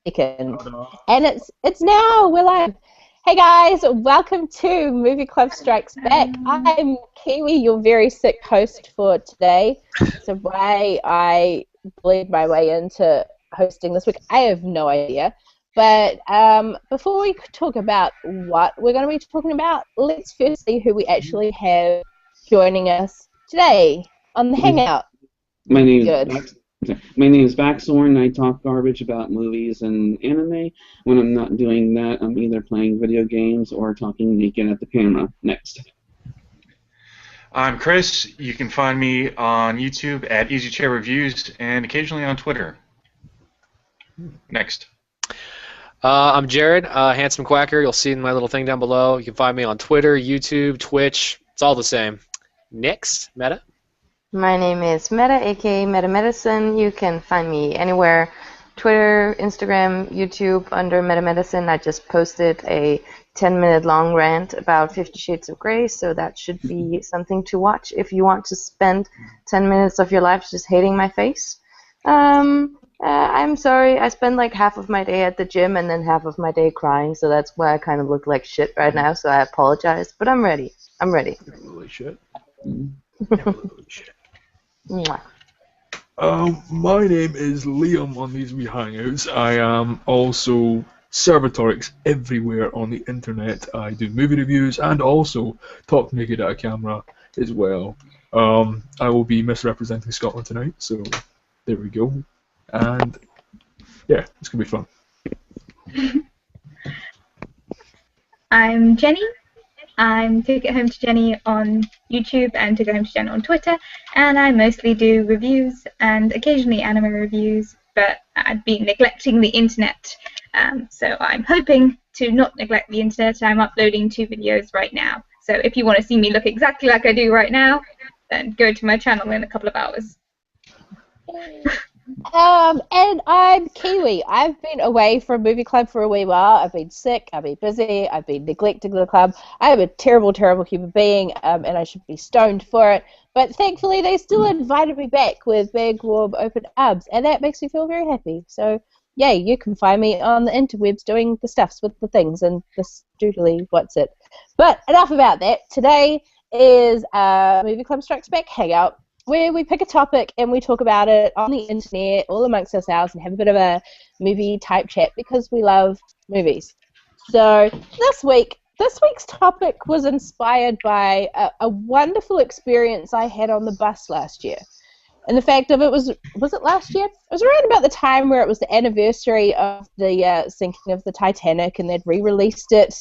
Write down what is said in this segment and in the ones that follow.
Second. And it's now, we're live. Hey guys, welcome to Movie Club Strikes Back. I'm Kiwi, your very sick host for today. So why I bleed my way into hosting this week, I have no idea. But before we talk about what we're going to be talking about, let's first see who we actually have joining us today on the Hangout. My name is Vaxorn. I talk garbage about movies and anime. When I'm not doing that, I'm either playing video games or talking naked at the camera. Next. I'm Chris. You can find me on YouTube at Easy Chair Reviews and occasionally on Twitter. Next. I'm Jared, Handsome Quacker. You'll see in my little thing down below. You can find me on Twitter, YouTube, Twitch. It's all the same. Next, Meta. My name is Meta, aka Meta Medicine. You can find me anywhere, Twitter, Instagram, YouTube, under Meta Medicine. I just posted a 10-minute long rant about 50 Shades of Grey, so that should be something to watch if you want to spend 10 minutes of your life just hating my face. I'm sorry, I spend like half of my day at the gym and then half of my day crying, so that's why I kind of look like shit right now, so I apologize, but I'm ready. I'm ready. Holy shit. Mwah. My name is Liam on these wee hangouts. I am also Servatorix everywhere on the internet. I do movie reviews and also talk naked at a camera as well. I will be misrepresenting Scotland tonight, so there we go. And yeah, it's going to be fun. I'm Jenny. I'm Took It Home to Jenny on YouTube and Took It Home to Jenny on Twitter, and I mostly do reviews and occasionally anime reviews, but I've been neglecting the internet, so I'm hoping to not neglect the internet. I'm uploading 2 videos right now, so if you want to see me look exactly like I do right now, then go to my channel in a couple of hours. And I'm Kiwi. I've been away from Movie Club for a wee while. I've been sick, I've been busy, I've been neglecting the club. I am a terrible, terrible human being, and I should be stoned for it. But thankfully, they still invited me back with big, warm, open arms, and that makes me feel very happy. So, yeah, you can find me on the interwebs doing the stuffs with the things and this doodly what's it. But enough about that. Today is Movie Club Strikes Back Hangout, where we pick a topic and we talk about it on the internet all amongst ourselves and have a bit of a movie type chat because we love movies. So this week's topic was inspired by a wonderful experience I had on the bus last year. And the fact of it was it last year? It was around about the time where it was the anniversary of the sinking of the Titanic, and they'd re-released it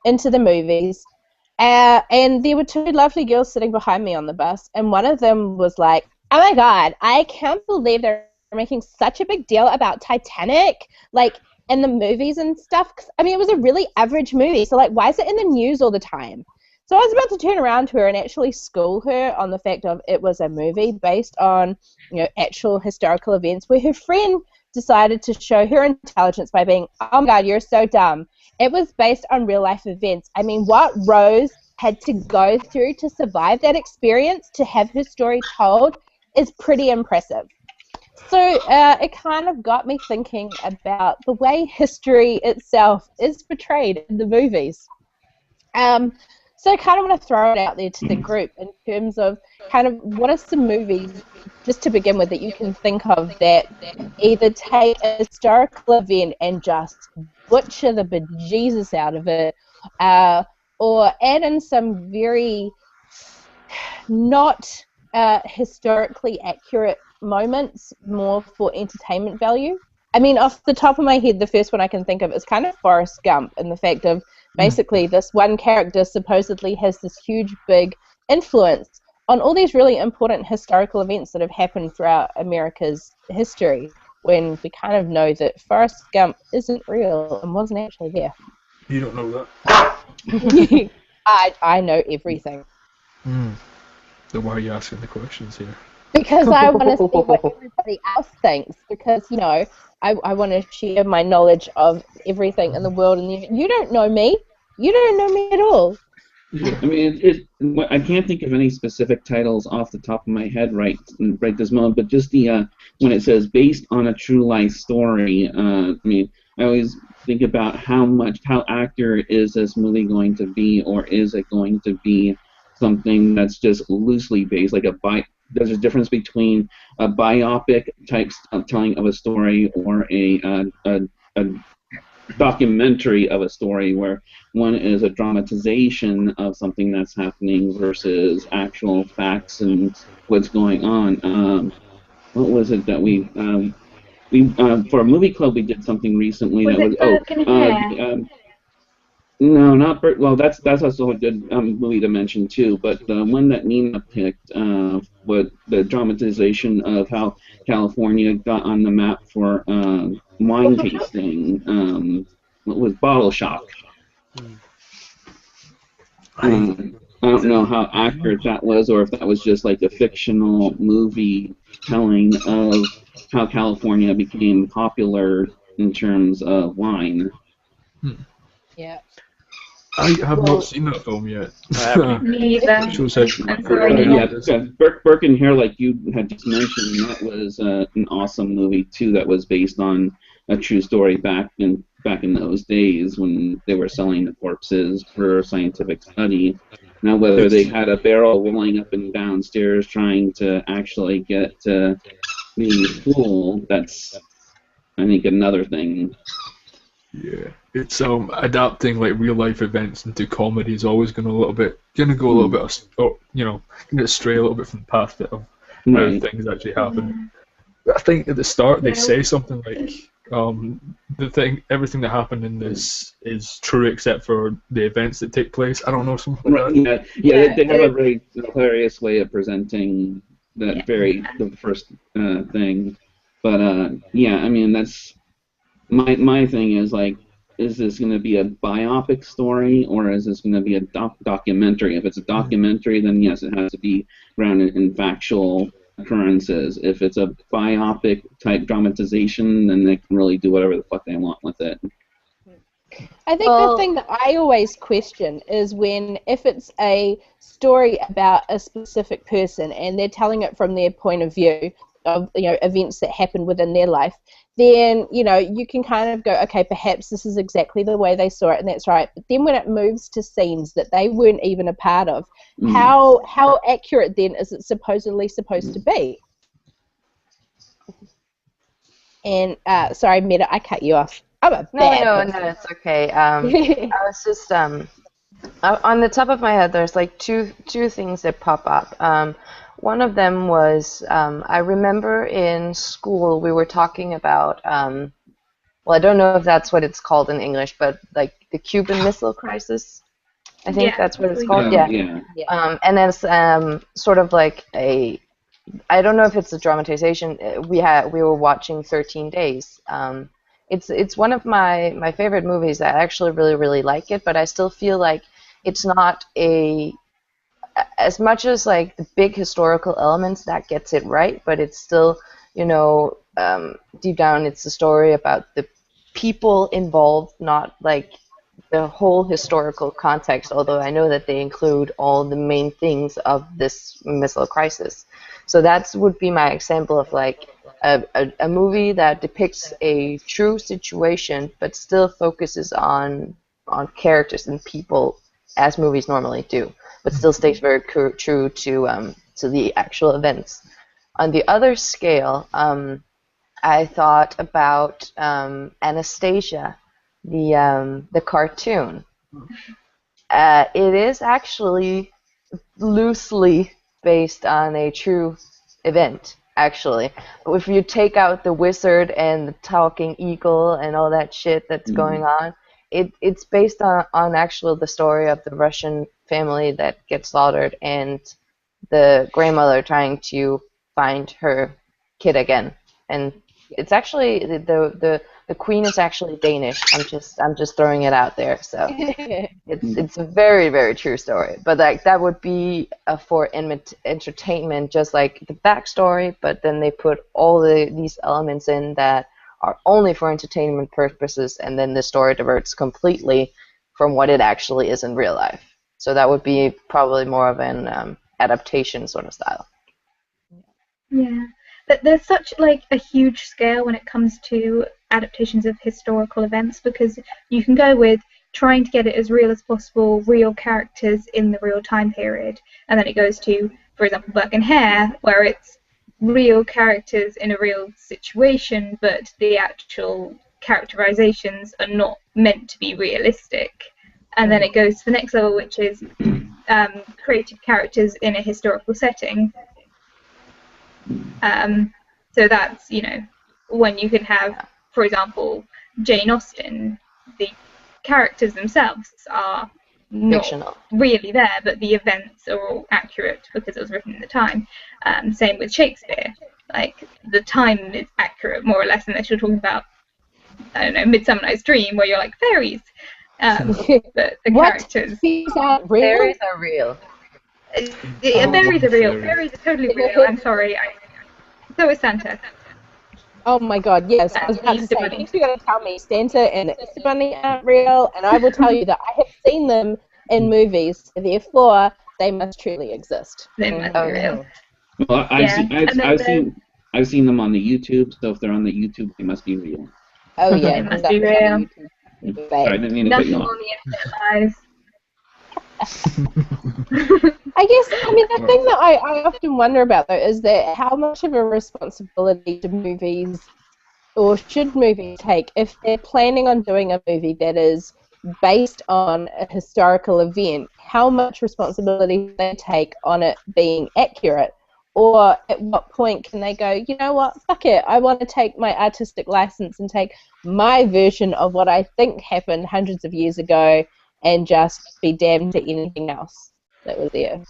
into the movies. And there were 2 lovely girls sitting behind me on the bus, and one of them was like, "Oh my god, I can't believe they're making such a big deal about Titanic, like, in the movies and stuff." 'Cause, I mean, it was a really average movie, so, like, why is it in the news all the time? So I was about to turn around to her and actually school her on the fact of it was a movie based on, actual historical events, where her friend decided to show her intelligence by being, "Oh my god, you're so dumb. It was based on real-life events. I mean, what Rose had to go through to survive that experience, to have her story told, is pretty impressive." So it kind of got me thinking about the way history itself is portrayed in the movies. So I kind of want to throw it out there to the group in terms of kind of what are some movies, just to begin with, that you can think of that either take a historical event and just butcher the bejesus out of it, or add in some very not historically accurate moments more for entertainment value. I mean, off the top of my head, the first one I can think of is kind of Forrest Gump, and the fact of basically this one character supposedly has this huge, big influence on all these really important historical events that have happened throughout America's history, when we kind of know that Forrest Gump isn't real and wasn't actually there. You don't know that. I know everything. Then why are you asking the questions here? Because I want to see what everybody else thinks, because, I want to share my knowledge of everything in the world, and you don't know me. You don't know me at all. I mean, I can't think of any specific titles off the top of my head right this moment, but just the when it says based on a true life story, I mean, I always think about how accurate is this movie going to be, or is it going to be something that's just loosely based, like there's a difference between a biopic type telling of a story or a documentary of a story, where one is a dramatization of something that's happening versus actual facts and what's going on. What was it that we for a movie club we did something recently Was that was it Burke and Hare? no, not well, that's also a good movie to mention too. But the one that Nina picked, was the dramatization of how California got on the map for wine Bottle Shock? tasting. What was Bottle Shock? I I don't know how accurate that was, or if that was just like a fictional movie telling of how California became popular in terms of wine. Yeah. I have Well, not seen that film yet. I haven't Me either. Shows how I'm accurate sorry, it Neil. Yeah, is. Burke and Hare, like you had just mentioned, that was an awesome movie too. That was based on a true story back in those days when they were selling the corpses for scientific study. Now, whether they It's had a barrel rolling up and downstairs trying to actually get to be full, that's I think another thing. yeah, it's adapting like real life events into comedy is always going to go a little bit, gonna stray a little bit from the path of how Right. things actually happen. But I think at the start they Yeah. say something like, everything that happened in this is true except for the events that take place. I don't know, something like Right. that. Yeah. They have a it- very hilarious way of presenting that the first thing. But yeah, I mean that's my thing is like, is this going to be a biopic story or is this going to be a documentary? If it's a documentary, then yes, it has to be grounded in factual occurrences. If it's a biopic type dramatization, then they can really do whatever the fuck they want with it. I think the Well, thing that I always question is if it's a story about a specific person and they're telling it from their point of view of events that happen within their life, then you can kind of go, okay, perhaps this is exactly the way they saw it and that's right. But then when it moves to scenes that they weren't even a part of, how accurate then is it supposedly supposed to be? And sorry, Meta, I cut you off. I'm a no, bad no, no, person. it's okay. I was just on the top of my head. There's like two things that pop up. One of them was I remember in school we were talking about. Well, I don't know if that's what it's called in English, but like the Cuban Missile Crisis. I think Yeah, that's what it's we called. do. Yeah. Yeah. And it's sort of like I don't know if it's a dramatization. We were watching 13 Days. It's one of my favorite movies. I actually really like it, but I still feel like it's not as much as like the big historical elements that gets it right, but it's still deep down it's a story about the people involved, not like the whole historical context, although I know that they include all the main things of this missile crisis. So that would be my example of like a movie that depicts a true situation but still focuses on characters and people as movies normally do, but still stays very true to the actual events. On the other scale, I thought about Anastasia, the cartoon. It is actually loosely based on a true event, actually. If you take out the wizard and the talking eagle and all that shit that's going on, it's based on actual the story of the Russian family that gets slaughtered and the grandmother trying to find her kid again. And it's actually the queen is actually Danish. I'm just throwing it out there. So it's a very true story. But like that would be for entertainment, just like the backstory. But then they put all these elements in that are only for entertainment purposes, and then the story diverts completely from what it actually is in real life. So that would be probably more of an adaptation sort of style. Yeah, but there's such like a huge scale when it comes to adaptations of historical events, because you can go with trying to get it as real as possible, real characters in the real time period, and then it goes to, for example, Burke and Hare, where it's real characters in a real situation, but the actual characterizations are not meant to be realistic. And then it goes to the next level, which is creative characters in a historical setting. So that's, when you can have, for example, Jane Austen, the characters themselves are not Fictional. really there, but the events are all accurate because it was written in the time. Same with Shakespeare. Like, the time is accurate, more or less, unless you're talking about, I don't know, Midsummer Night's Dream, where you're like, fairies. But the characters... Fairies aren't real? Fairies are real. Fairies are real. Fairies are totally real. I'm sorry. So is Santa. Oh my god, yes. I was about to say, if you're going to tell me Santa and the Easter Bunny aren't real, and I will tell you that I have seen them in movies, therefore they must truly exist. They must be real. Well, I've seen them on the YouTube, so if they're on the YouTube, they must be real. Oh yeah, they must be real. Sorry, I didn't mean to put you on. On the internet lies. I guess, the thing that I often wonder about, though, is that how much of a responsibility do movies, or should movies take, if they're planning on doing a movie that is based on a historical event, how much responsibility do they take on it being accurate? Or at what point can they go, you know what, fuck it, I want to take my artistic license and take my version of what I think happened hundreds of years ago and just be damned to anything else that was there.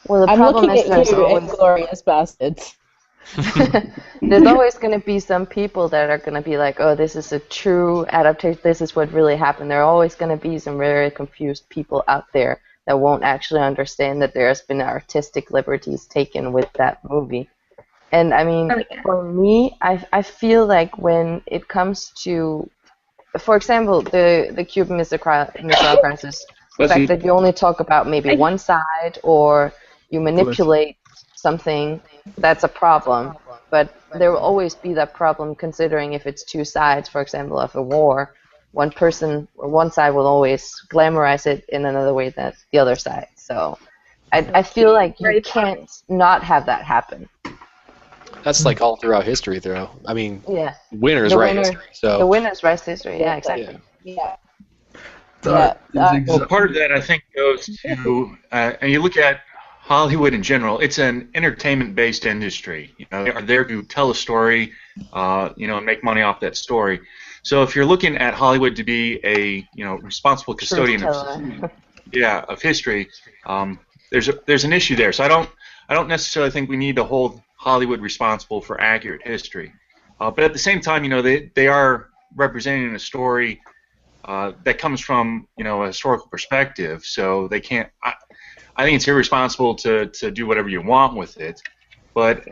Well, the I'm problem looking is at there's you, always Inglorious Bastards. there's always going to be some people that are going to be like, oh, this is a true adaptation, this is what really happened. There are always going to be some very confused people out there that won't actually understand that there has been artistic liberties taken with that movie. And I mean, for me, I feel like when it comes to, for example, the Cuban Missile Crisis, the fact that you only talk about maybe one side or you manipulate something, that's a problem. But there will always be that problem considering if it's two sides, for example, of a war. One person or one side will always glamorize it in another way than the other side. So I feel like you can't not have that happen. That's like all throughout history, though. I mean, Yeah. winners write history. So the winners write history. Yeah, exactly. Yeah. Well, part of that, I think, goes to, and you look at Hollywood in general, it's an entertainment-based industry. They are there to tell a story, and make money off that story. So if you're looking at Hollywood to be a, responsible custodian of history, there's an issue there. So I don't necessarily think we need to hold Hollywood responsible for accurate history. But at the same time, they are representing a story that comes from, a historical perspective. So they can't. I think it's irresponsible to do whatever you want with it. But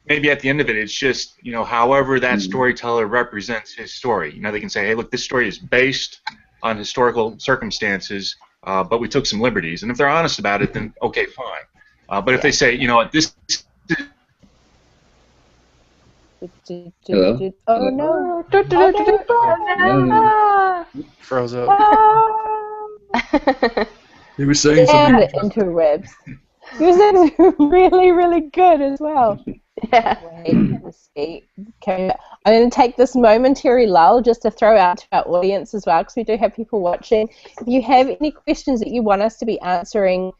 maybe at the end of it, it's just, however that storyteller represents his story. They can say, hey, look, this story is based on historical circumstances, but we took some liberties. And if they're honest about it, then okay, fine. But if they say, this. Hello? Oh no! froze up. He was saying And something. the interwebs. He was actually really, really good as well. Yeah. Wait, escape. Okay. I'm going to take this momentary lull just to throw out to our audience as well, because we do have people watching. If you have any questions that you want us to be answering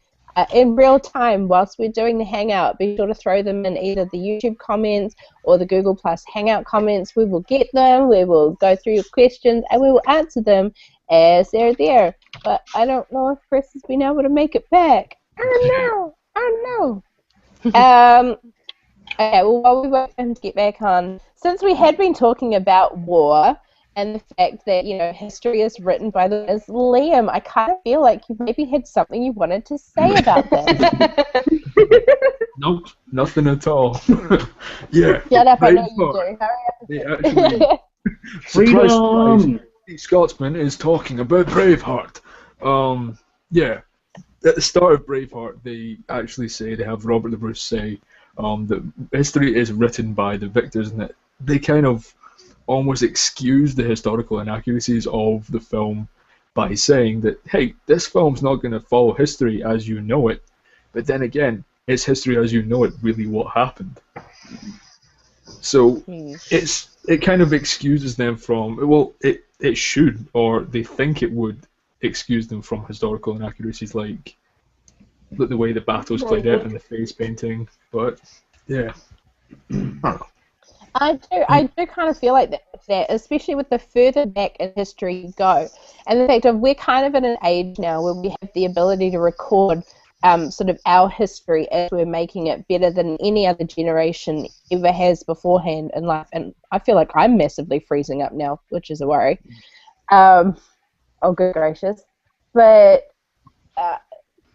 in real time whilst we're doing the Hangout, be sure to throw them in either the YouTube comments or the Google Plus Hangout comments. We will get them, we will go through your questions, and we will answer them as they're there. But I don't know if Chris has been able to make it back. I don't know. Okay, well, while we wait for him to get back on, since we had been talking about war and the fact that, history is written by the winners, Liam, I kind of feel like you maybe had something you wanted to say about that. Nope, nothing at all. Yeah. Shut up, I know you Braveheart. do. They actually, Freedom! Scotsman is talking about Braveheart. Yeah. At the start of Braveheart, they actually say, they have Robert the Bruce say, that history is written by the victors, and that they kind of almost excuse the historical inaccuracies of the film by saying that, hey, this film's not going to follow history as you know it, but then again, is history as you know it really what happened? So it kind of excuses them from, well, it should, or they think it would excuse them from historical inaccuracies like the way the battles played out and the face painting, but yeah. I don't know. I do kind of feel like that, especially with the further back in history you go, and the fact of we're kind of in an age now where we have the ability to record sort of our history as we're making it better than any other generation ever has beforehand in life, and I feel like I'm massively freezing up now, which is a worry. Oh, good gracious. But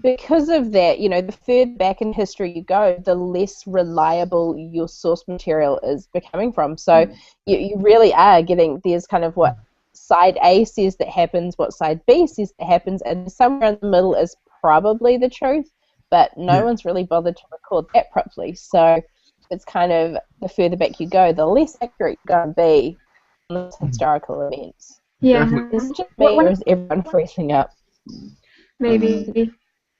because of that, you know, the further back in history you go, the less reliable your source material is becoming from. So you really are getting, there's kind of what side A says that happens, what side B says that happens, and somewhere in the middle is probably the truth, but no one's really bothered to record that properly. So it's kind of, the further back you go, the less accurate you're going to be on those historical events. Yeah. Is it just me, or is everyone freezing up? Maybe.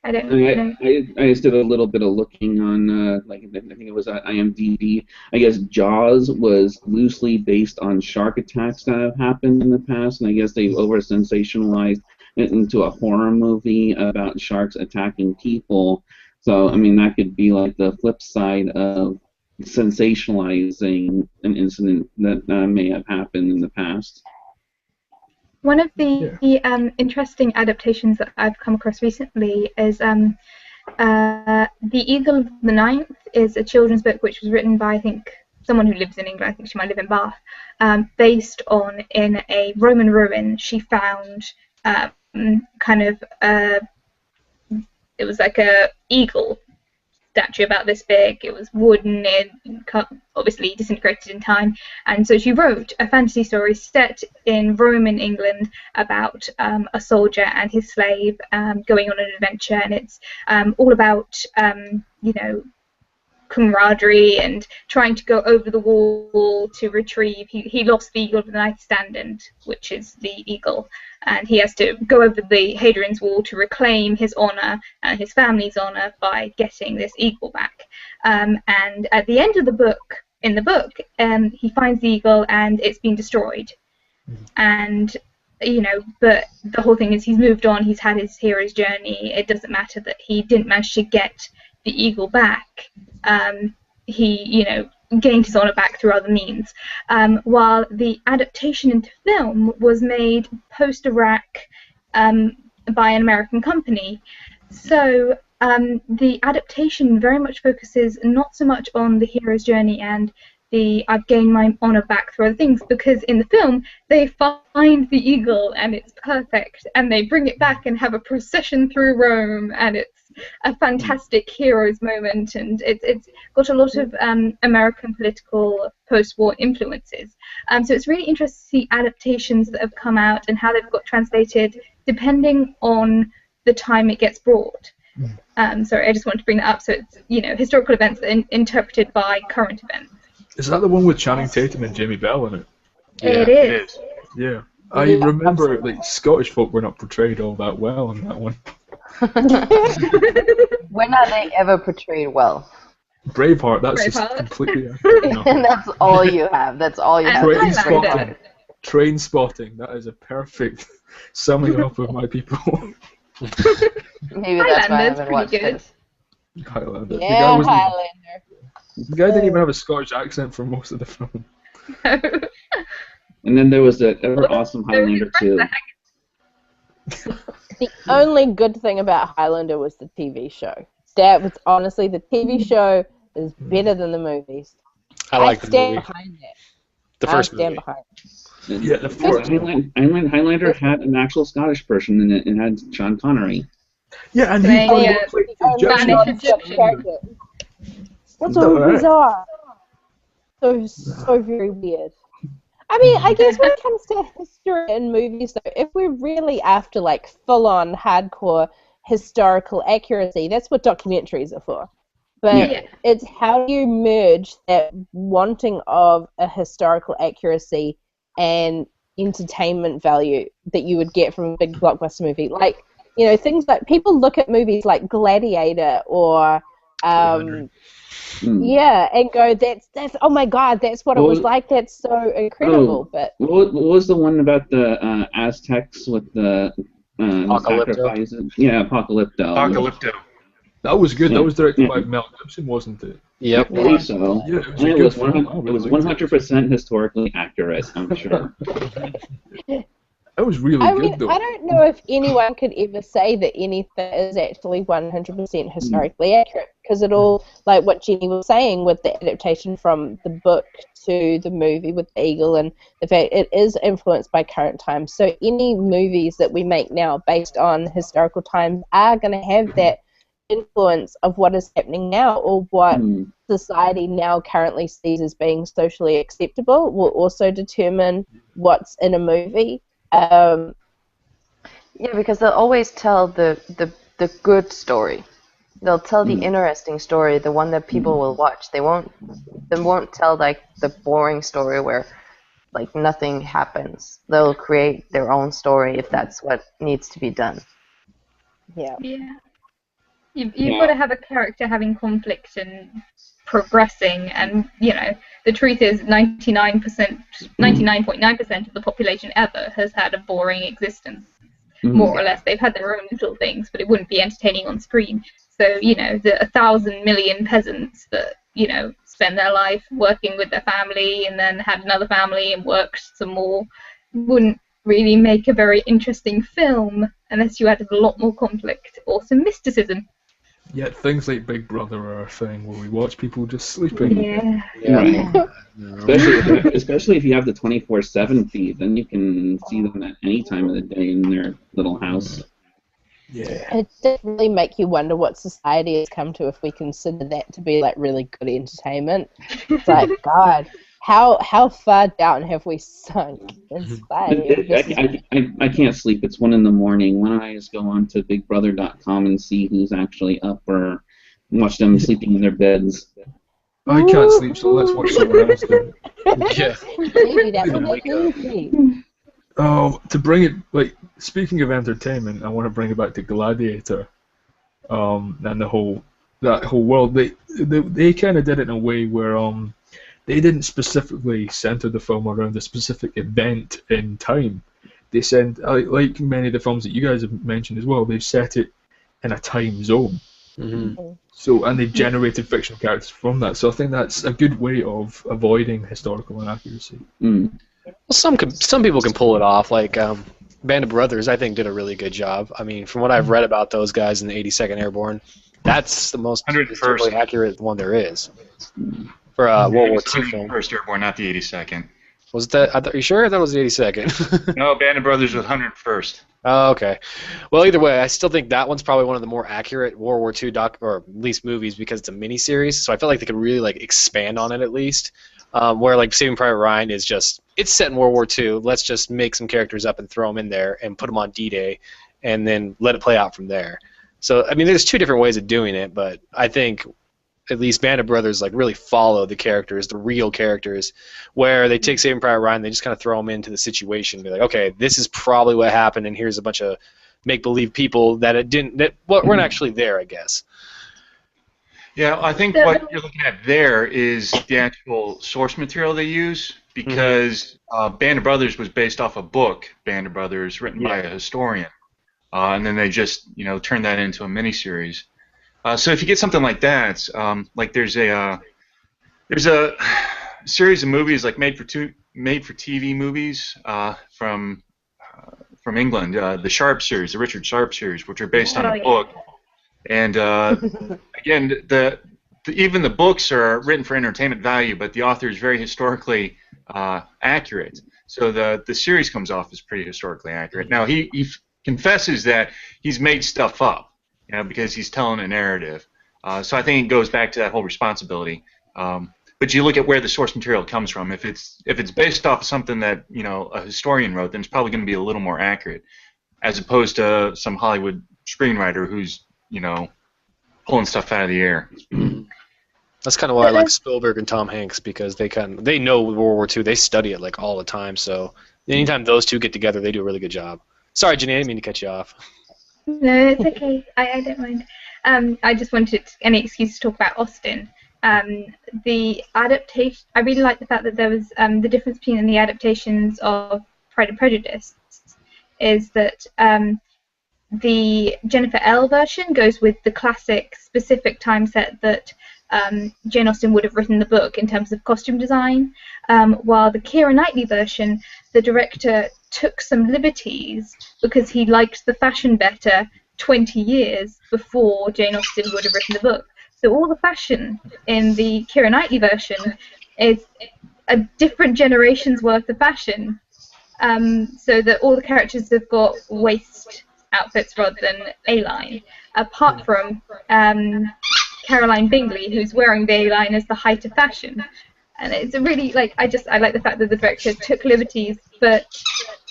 I don't know. I just did a little bit of looking on, like, I think it was IMDb. I guess Jaws was loosely based on shark attacks that have happened in the past, and I guess they over-sensationalized it into a horror movie about sharks attacking people. So, I mean, that could be like the flip side of sensationalizing an incident that may have happened in the past. One of the interesting adaptations that I've come across recently is The Eagle of the Ninth is a children's book which was written by, I think, someone who lives in England. I think she might live in Bath. Based on, in a Roman ruin, she found it was like a eagle statue about this big. It was wooden, obviously disintegrated in time, and so she wrote a fantasy story set in Roman England about a soldier and his slave going on an adventure, and it's all about camaraderie and trying to go over the wall to retrieve. He lost the Eagle of the Ninth Standard, which is the eagle, and he has to go over the Hadrian's Wall to reclaim his honor and his family's honor by getting this eagle back. And at the end of the book, he finds the eagle and it's been destroyed. And but the whole thing is he's moved on. He's had his hero's journey. It doesn't matter that he didn't manage to get the eagle back. He gained his honor back through other means, while the adaptation into film was made post-Iraq by an American company. So the adaptation very much focuses not so much on the hero's journey and the I've gained my honor back through other things, because in the film they find the eagle and it's perfect and they bring it back and have a procession through Rome, and it's a fantastic hero's moment, and it's got a lot of American political post-war influences. So it's really interesting to see adaptations that have come out and how they've got translated depending on the time it gets brought. Sorry, I just wanted to bring that up. So it's historical events that are interpreted by current events. Is that the one with Channing Tatum and Jamie Bell in it? Yeah, it is. Yeah. I remember Scottish folk were not portrayed all that well in that one. When are they ever portrayed well? Braveheart, that's just completely And that's all you have. That's all you have. Train spotting. That is a perfect summing up of my people. Maybe that's why I haven't watched this. Highlander. Yeah, Highlander. The guy didn't even have a Scottish accent for most of the film. And then there was that ever awesome Highlander 2. The only good thing about Highlander was the TV show. That was honestly, the TV show is better than the movies. I stand behind that. The first stand movie. behind it. Yeah, the first Highlander had an actual Scottish person in it and had Sean Connery. Yeah, and he What's so bizarre? So very weird. I mean, I guess when it comes to history and movies, though, if we're really after full-on hardcore historical accuracy, that's what documentaries are for. But Yeah. it's how do you merge that wanting of a historical accuracy and entertainment value that you would get from a big blockbuster movie. Like, things like people look at movies like Gladiator or Mm. yeah, and go, that's oh my God, that's what it was Well, like. That's so oh, incredible. But what was the one about the Aztecs with the Apocalypto. sacrifices? Yeah, Apocalypto. Apocalypto. That was good. That Yeah, was directed yeah, by Mel Gibson, wasn't it? I Yep. believe so. Yeah, it was And a it good was film. I it was really liked it. 100% historically accurate, I'm sure. That was really I good, mean, I though. don't know if anyone could ever say that anything is actually 100% historically accurate, because it all, like what Jenny was saying with the adaptation from the book to the movie with the eagle, and the fact it is influenced by current times. So any movies that we make now based on historical times are going to have that influence of what is happening now, or what Mm. society now currently sees as being socially acceptable will also determine what's in a movie. Yeah, because they'll always tell the good story. They'll tell the Mm. interesting story, the one that people will watch. They won't tell like the boring story where like nothing happens. They'll create their own story if that's what needs to be done. Yeah. Yeah. You've Yeah. got to have a character having conflict and progressing, and the truth is 99.9% of the population ever has had a boring existence. Mm. More or less, they've had their own little things, but it wouldn't be entertaining on screen. So the 1,000 million peasants that spend their life working with their family and then had another family and worked some more wouldn't really make a very interesting film unless you added a lot more conflict or some mysticism. Yet things like Big Brother are a thing where we watch people just sleeping. Yeah. Right. Especially if you have the 24/7 feed, then you can see them at any time of the day in their little house. Yeah. It does really make you wonder what society has come to if we consider that to be like really good entertainment. It's like, God, how far down have we sunk in society? I can't sleep. It's 1 in the morning. When I just go on to BigBrother.com and see who's actually up, or watch them sleeping in their beds. I can't sleep, so let's watch someone else do it. Yeah. Maybe that Yeah. would make me sleep. To bring it, like, speaking of entertainment, I want to bring it back to Gladiator, and that whole world. They kind of did it in a way where they didn't specifically center the film around a specific event in time. They sent, like many of the films that you guys have mentioned as well, they've set it in a time zone. Mm-hmm. So, and they've generated fictional characters from that. So I think that's a good way of avoiding historical inaccuracy. Mm. Well, some people can pull it off. Like Band of Brothers, I think, did a really good job. I mean, from what I've read about those guys in the 82nd Airborne, that's the most 101st. historically accurate one there is for a World War II film. 101st Airborne, not the 82nd. Was that? Are you sure? I thought it was the 82nd. No, Band of Brothers was 101st. Oh, okay. Well, either way, I still think that one's probably one of the more accurate World War II or at least movies, because it's a miniseries. So I felt like they could really expand on it at least. Where Saving Private Ryan is just, it's set in World War II. Let's just make some characters up and throw them in there and put them on D-Day, and then let it play out from there. So I mean, there's two different ways of doing it, but I think at least Band of Brothers really follow the characters, the real characters, where they take Saving Private Ryan, they just kind of throw them into the situation, and be like, okay, this is probably what happened, and here's a bunch of make-believe people that weren't actually there, I guess. Yeah, I think what you're looking at there is the actual source material they use, because Band of Brothers was based off a book, Band of Brothers, written by a historian, and then they just turned that into a miniseries. So if you get something like that, like there's a series of movies made for TV movies from England, the Sharp series, the Richard Sharp series, which are based on a book. And again, even the books are written for entertainment value, but the author is very historically accurate. So the series comes off as pretty historically accurate. Now he confesses that he's made stuff up, because he's telling a narrative. So I think it goes back to that whole responsibility. But you look at where the source material comes from. If it's based off of something that a historian wrote, then it's probably going to be a little more accurate, as opposed to some Hollywood screenwriter who's pulling stuff out of the air. That's kind of why I like Spielberg and Tom Hanks, because they know World War II. They study it like all the time. So anytime those two get together, they do a really good job. Sorry, Jenny, I didn't mean to cut you off. No, it's okay. I don't mind. I just wanted any excuse to talk about Austen. The adaptation. I really like the fact that there was the difference between the adaptations of Pride and Prejudice is that the Jennifer L version goes with the classic specific time set that Jane Austen would have written the book in terms of costume design, while the Keira Knightley version, the director took some liberties because he liked the fashion better 20 years before Jane Austen would have written the book. So all the fashion in the Keira Knightley version is a different generation's worth of fashion, so that all the characters have got waist outfits rather than A-line, apart from Caroline Bingley, who's wearing the A-line as the height of fashion. And it's a really, I like the fact that the director took liberties, but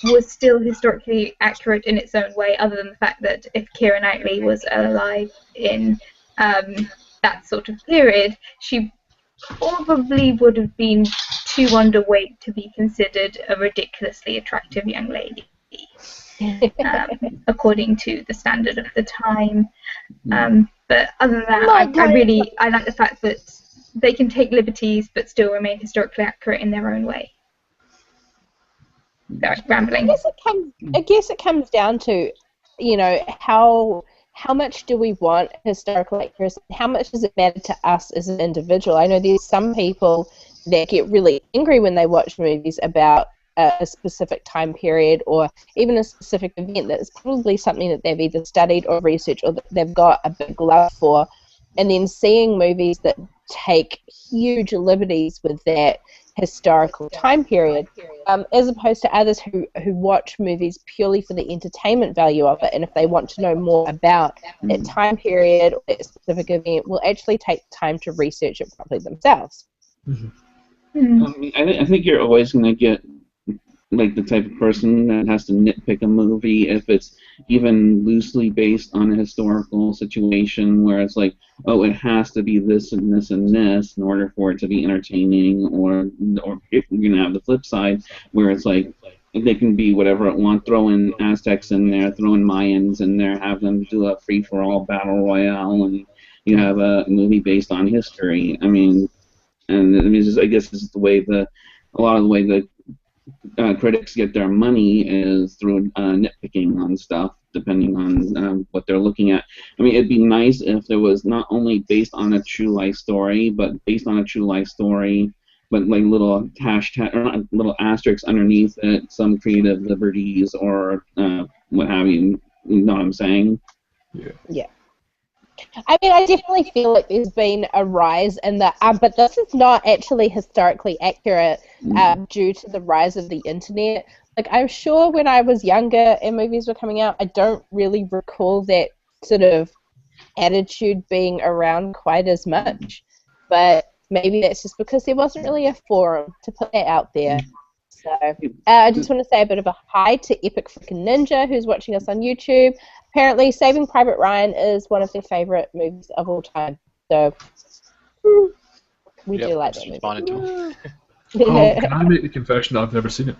was still historically accurate in its own way, other than the fact that if Keira Knightley was alive in that sort of period, she probably would have been too underweight to be considered a ridiculously attractive young lady, according to the standard of the time. But other than that, I like the fact that they can take liberties but still remain historically accurate in their own way. Sorry, rambling. I guess it comes down to, how much do we want historical accuracy? How much does it matter to us as an individual? I know there's some people that get really angry when they watch movies about a specific time period or even a specific event that is probably something that they've either studied or researched or that they've got a big love for, and then seeing movies that take huge liberties with that historical time period, as opposed to others who watch movies purely for the entertainment value of it, and if they want to know more about that time period or that specific event, will actually take time to research it properly themselves. I think you're always going to get like the type of person that has to nitpick a movie if it's even loosely based on a historical situation where it's like, oh, it has to be this and this and this in order for it to be entertaining, or if you're going to have the flip side where it's like they can be whatever it wants, throw in Aztecs in there, throw in Mayans in there, have them do a free-for-all battle royale, and you have a movie based on history. I mean, I guess this is a lot of the way that critics get their money is through nitpicking on stuff, depending on what they're looking at. I mean, it'd be nice if there was not only based on a true life story, but based on a true life story, but like little hashtag or not little asterisks underneath it, some creative liberties or what have you. You know what I'm saying? Yeah. I mean, I definitely feel like there's been a rise in the, but this is not actually historically accurate due to the rise of the internet. Like, I'm sure when I was younger and movies were coming out, I don't really recall that sort of attitude being around quite as much. But maybe that's just because there wasn't really a forum to put that out there. So I just want to say a bit of a hi to Epic Freaking Ninja, who's watching us on YouTube. Apparently, Saving Private Ryan is one of their favorite movies of all time. So we do like that movie. Can I make the confession that I've never seen it?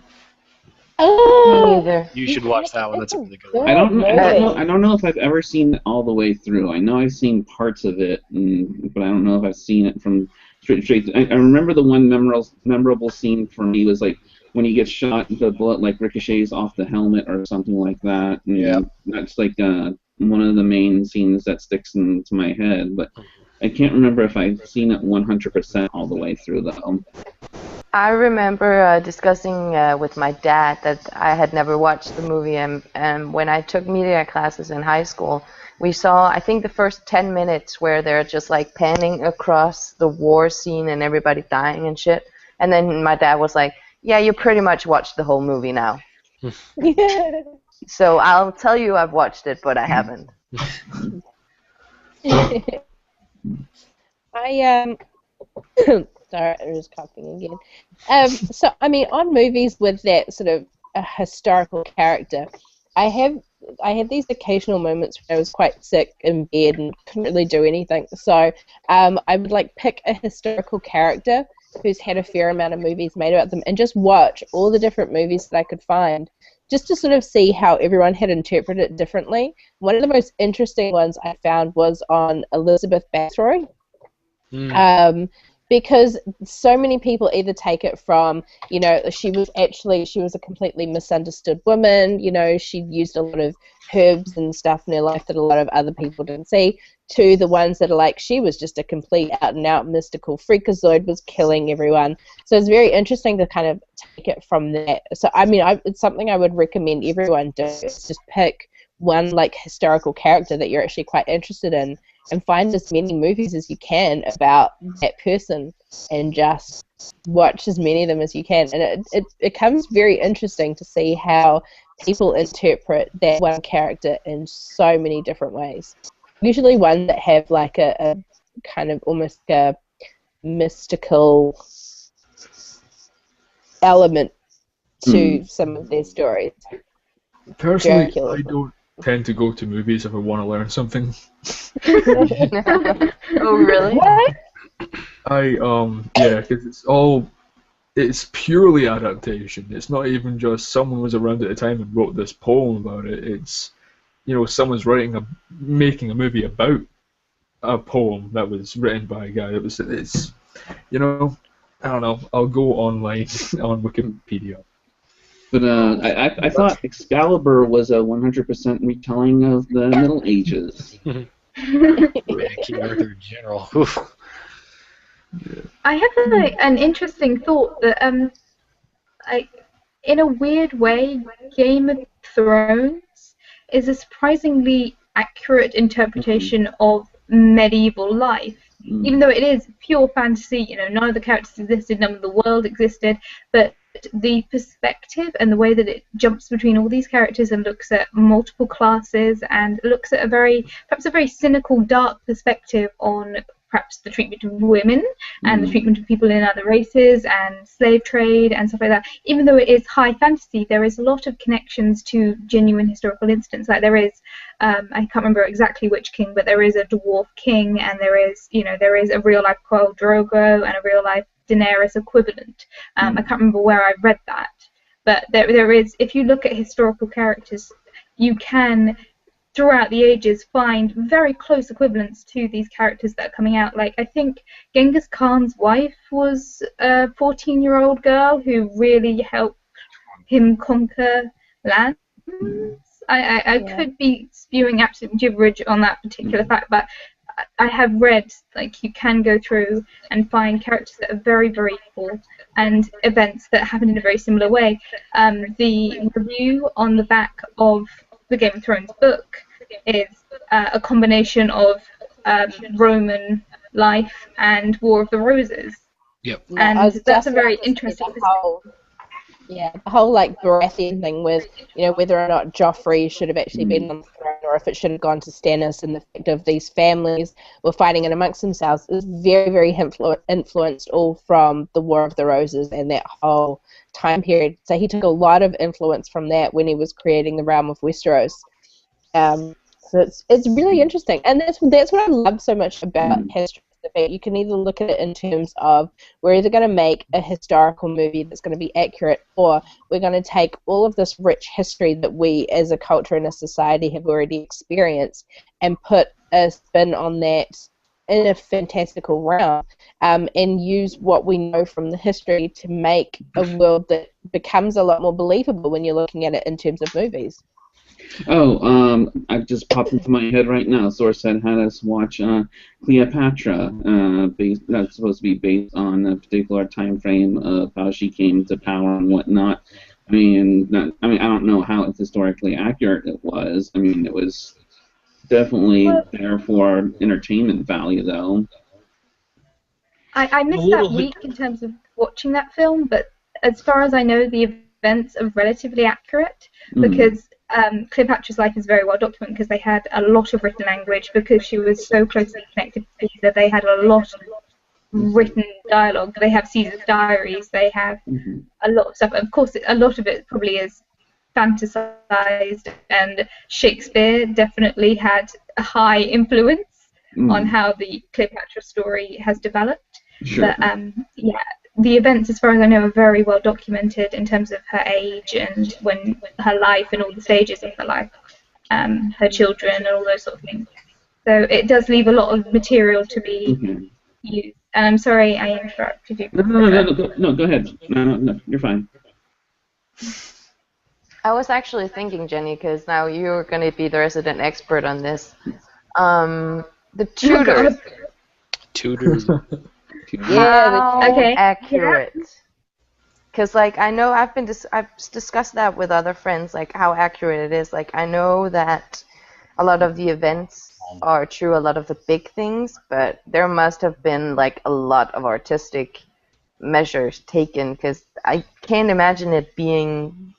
Me either. You should watch that one. That's a really good one. I don't know if I've ever seen it all the way through. I know I've seen parts of it, but I don't know if I've seen it from straight. I remember the one memorable scene for me was like when he gets shot, the bullet like ricochets off the helmet or something like that. And that's like one of the main scenes that sticks into my head. But I can't remember if I've seen it 100% all the way through though. I remember discussing with my dad that I had never watched the movie, and when I took media classes in high school, we saw, I think, the first 10 minutes where they're just like panning across the war scene and everybody dying and shit. And then my dad was like, yeah, you pretty much watched the whole movie now. So I'll tell you I've watched it, but I haven't. Sorry, I'm just coughing again. So, I mean, on movies with that sort of a historical character, I had these occasional moments when I was quite sick in bed and couldn't really do anything. So I would like pick a historical character who's had a fair amount of movies made about them and just watch all the different movies that I could find just to sort of see how everyone had interpreted it differently. One of the most interesting ones I found was on Elizabeth Bathory. Because so many people either take it from, you know, she was a completely misunderstood woman, you know, she used a lot of herbs and stuff in her life that a lot of other people didn't see, to the ones that are like, she was just a complete out and out mystical freakazoid, was killing everyone. So it's very interesting to kind of take it from that. So I mean, it's something I would recommend everyone do, is just pick one like historical character that you're actually quite interested in and find as many movies as you can about that person and just watch as many of them as you can. And it becomes very interesting to see how people interpret that one character in so many different ways. Usually ones that have like a kind of almost a mystical element to some of their stories. Personally, Dracula. I don't tend to go to movies if I want to learn something. Oh, really? What? Because it's purely adaptation. It's not even just someone was around at the time and wrote this poem about it. It's, you know, someone's making a movie about a poem that was written by a guy. It's, you know, I don't know. I'll go online on Wikipedia. But I thought Excalibur was a 100% retelling of the Middle Ages. Man, King Arthur in general. Oof. I have an interesting thought that, in a weird way, Game of Thrones is a surprisingly accurate interpretation of medieval life. Even though it is pure fantasy, you know, none of the characters existed, none of the world existed, but the perspective and the way that it jumps between all these characters and looks at multiple classes and looks at perhaps a very cynical, dark perspective on perhaps the treatment of women and the treatment of people in other races and slave trade and stuff like that. Even though it is high fantasy, there is a lot of connections to genuine historical incidents. Like there is, I can't remember exactly which king, but there is a dwarf king, and there is a real life Khal Drogo and a real life Daenerys equivalent. I can't remember where I read that, but there is. If you look at historical characters, you can, throughout the ages, find very close equivalents to these characters that are coming out. Like, I think Genghis Khan's wife was a 14-year-old girl who really helped him conquer lands. I could be spewing absolute gibberish on that particular fact, but I have read, like, you can go through and find characters that are very, very equal and events that happen in a very similar way. The review on the back of the Game of Thrones book is a combination of Roman life and War of the Roses. Yep. And that's a very interesting perspective. The whole like Baratheon thing with, you know, whether or not Joffrey should have actually been on the throne or if it should have gone to Stannis, and the fact of these families were fighting it amongst themselves is very, very influenced all from the War of the Roses and that whole time period. So he took a lot of influence from that when he was creating the realm of Westeros. So it's really interesting, and that's what I love so much about history. The fact you can either look at it in terms of we're either going to make a historical movie that's going to be accurate, or we're going to take all of this rich history that we as a culture and a society have already experienced and put a spin on that in a fantastical realm, and use what we know from the history to make a world that becomes a lot more believable when you're looking at it in terms of movies. I've just popped into my head right now. Source had us watch Cleopatra. That's supposed to be based on a particular time frame of how she came to power and whatnot. I don't know how historically accurate it was. I mean, it was definitely there for entertainment value, though. I missed that week in terms of watching that film, but as far as I know, the events are relatively accurate because Cleopatra's life is very well documented because they had a lot of written language because she was so closely connected to Caesar. They had a lot of written dialogue. They have Caesar's diaries. They have a lot of stuff. Of course, a lot of it probably is fantasized, and Shakespeare definitely had a high influence on how the Cleopatra story has developed. Sure. But yeah, the events, as far as I know, are very well documented in terms of her age and when her life and all the stages of her life, her children and all those sort of things. So it does leave a lot of material to be used. And I'm sorry I interrupted you. No, go ahead. No, you're fine. I was actually thinking, Jenny, because now you're going to be the resident expert on this. The Tudors. Tudors. How Okay. accurate? Because, like, I know I've discussed that with other friends, like, how accurate it is. Like, I know that a lot of the events are true, a lot of the big things, but there must have been, like, a lot of artistic measures taken, because I can't imagine it being,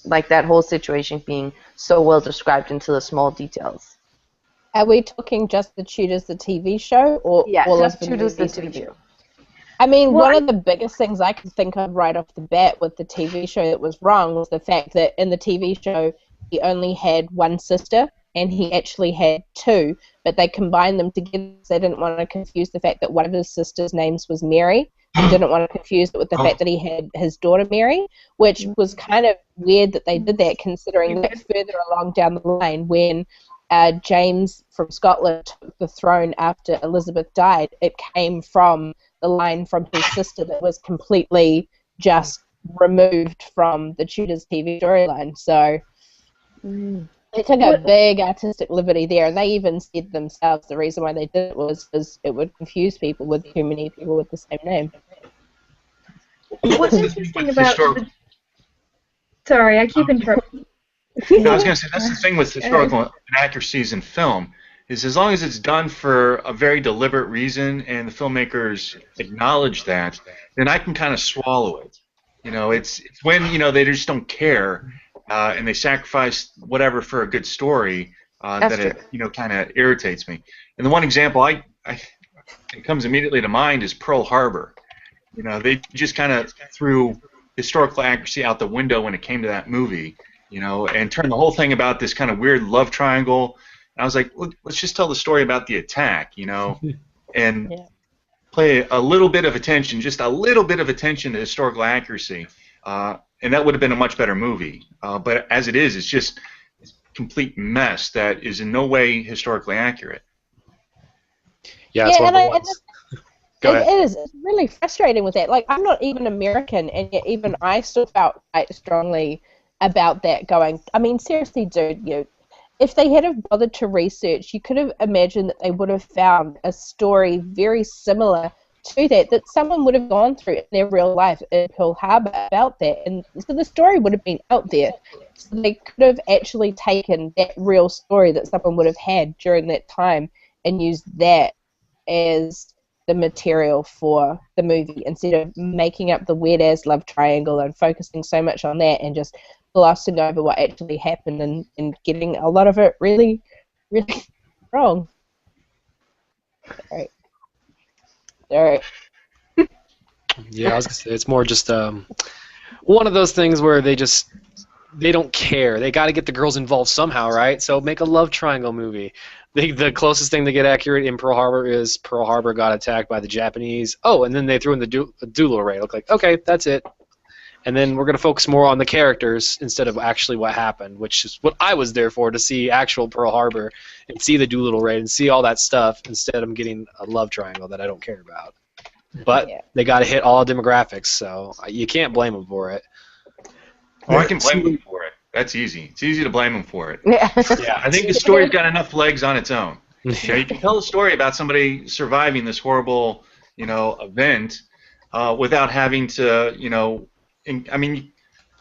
like, that whole situation being so well described into the small details. Are we talking just the Tudors, the TV show, or Yeah, all just of the Tudors, the movies and TV show. I mean, Well, one of the biggest things I could think of right off the bat with the TV show that was wrong was the fact that in the TV show he only had one sister and he actually had two, but they combined them together because they didn't want to confuse the fact that one of his sisters' names was Mary and didn't want to confuse it with the fact that he had his daughter Mary, which was kind of weird that they did that considering that further along down the line when James from Scotland took the throne after Elizabeth died, it came from the line from his sister that was completely just removed from the Tudors TV storyline. So they took a big artistic liberty there, and they even said themselves the reason why they did it was because it would confuse people with too many people with the same name. What's interesting about sorry, I keep interrupting. No, I was going to say, that's the thing with historical inaccuracies in film, is as long as it's done for a very deliberate reason and the filmmakers acknowledge that, then I can kind of swallow it. You know, it's when, you know, they just don't care and they sacrifice whatever for a good story that it, you know, kind of irritates me. And the one example it comes immediately to mind is Pearl Harbor. You know, they just kind of threw historical accuracy out the window when it came to that movie. You know, and turn the whole thing about this kind of weird love triangle. And I was like, let's just tell the story about the attack, you know, and pay a little bit of attention, just a little bit of attention to historical accuracy, and that would have been a much better movie. But as it is, it's just a complete mess that is in no way historically accurate. Yeah, it's one of the ones. Go ahead. It is. It's really frustrating with that. Like, I'm not even American, and yet even I still felt quite strongly about that going, I mean, seriously, dude, if they had have bothered to research, you could have imagined that they would have found a story very similar to that someone would have gone through in their real life in Pearl Harbor about that, and so the story would have been out there. So they could have actually taken that real story that someone would have had during that time and used that as the material for the movie instead of making up the weird-ass love triangle and focusing so much on that and just glossing over what actually happened and getting a lot of it really, really wrong. Sorry. Yeah, I was gonna say it's more just one of those things where they don't care. They got to get the girls involved somehow, right? So make a love triangle movie. The closest thing to get accurate in Pearl Harbor is Pearl Harbor got attacked by the Japanese. Oh, and then they threw in the Doolittle Raid. Look like, okay, that's it. And then we're going to focus more on the characters instead of actually what happened, which is what I was there for, to see actual Pearl Harbor and see the Doolittle Raid and see all that stuff instead of getting a love triangle that I don't care about. But they got to hit all demographics, so you can't blame them for it. Oh, I can blame them for it. That's easy. It's easy to blame them for it. Yeah. Yeah, I think the story's got enough legs on its own. You know, you can tell a story about somebody surviving this horrible, you know, event without having to, you know, I mean,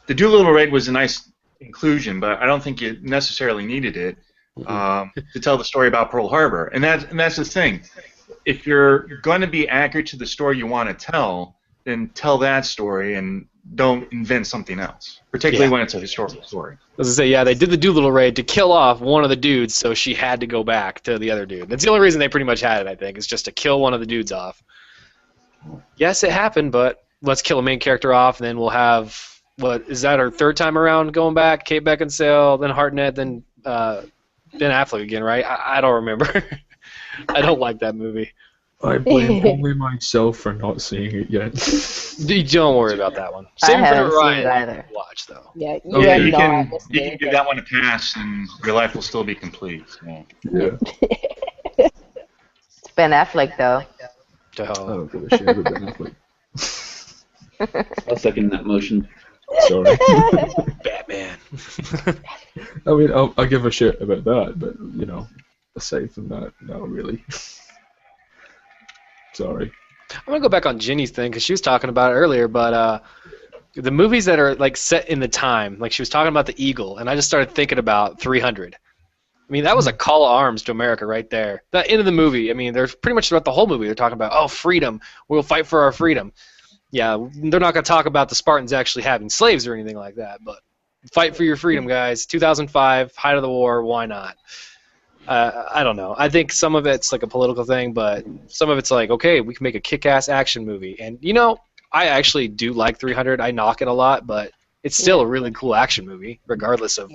the Doolittle Raid was a nice inclusion, but I don't think you necessarily needed it to tell the story about Pearl Harbor. And that's the thing. If you're going to be accurate to the story you want to tell, then tell that story and don't invent something else, particularly when it's a historical story. As I say, yeah, they did the Doolittle Raid to kill off one of the dudes, so she had to go back to the other dude. That's the only reason they pretty much had it, I think, is just to kill one of the dudes off. Yes, it happened, but let's kill a main character off, and then we'll what is that her third time around going back? Kate Beckinsale, then Hartnett, then Ben Affleck again, right? I don't remember. I don't like that movie. I blame only myself for not seeing it yet. Don't worry about that one. I Saving haven't Private seen Ryan, it either. watch though. Yeah, you Okay. are You not can missing give that one a pass, and your life will still be complete. So. Yeah. It's Ben Affleck though. I don't give a shit about Ben Affleck. I'll second that motion. Sorry. Batman. I mean, I'll give a shit about that, but, you know, aside from that, not really. Sorry. I'm gonna go back on Jenny's thing because she was talking about it earlier, but the movies that are like set in the time, like she was talking about the Eagle, and I just started thinking about 300. I mean, that was a call to arms to America right there. The end of the movie, I mean, there's pretty much throughout the whole movie they're talking about, oh, freedom, we'll fight for our freedom. Yeah, they're not gonna talk about the Spartans actually having slaves or anything like that, but fight for your freedom, guys. 2005, height of the war, why not? I don't know. I think some of it's like a political thing, but some of it's like, okay, we can make a kick-ass action movie. And, you know, I actually do like 300. I knock it a lot, but it's still a really cool action movie, regardless of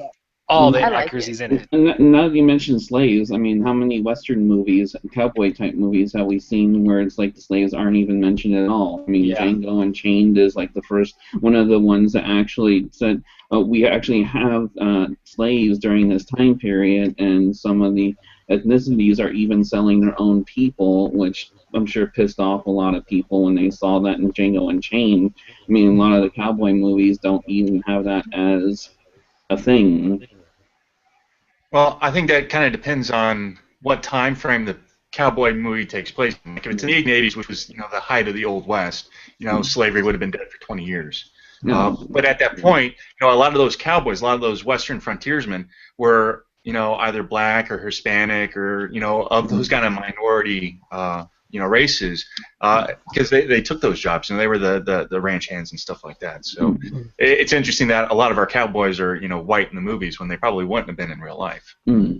all the I like inaccuracies in it. And now that you mentioned slaves, I mean, how many Western movies, cowboy-type movies, have we seen where it's like the slaves aren't even mentioned at all? I mean, Yeah. Django Unchained is like the first one of the ones that actually said, we actually have slaves during this time period, and some of the ethnicities are even selling their own people, which I'm sure pissed off a lot of people when they saw that in Django Unchained. I mean, a lot of the cowboy movies don't even have that as a thing. Well, I think that kind of depends on what time frame the cowboy movie takes place in. Like if it's in the 1880s, which was the height of the Old West, slavery would have been dead for 20 years. But at that point, a lot of those cowboys, a lot of those Western frontiersmen were either black or Hispanic or of those kind of minority races, because they took those jobs and they were the ranch hands and stuff like that. So it's interesting that a lot of our cowboys are white in the movies when they probably wouldn't have been in real life. Mm.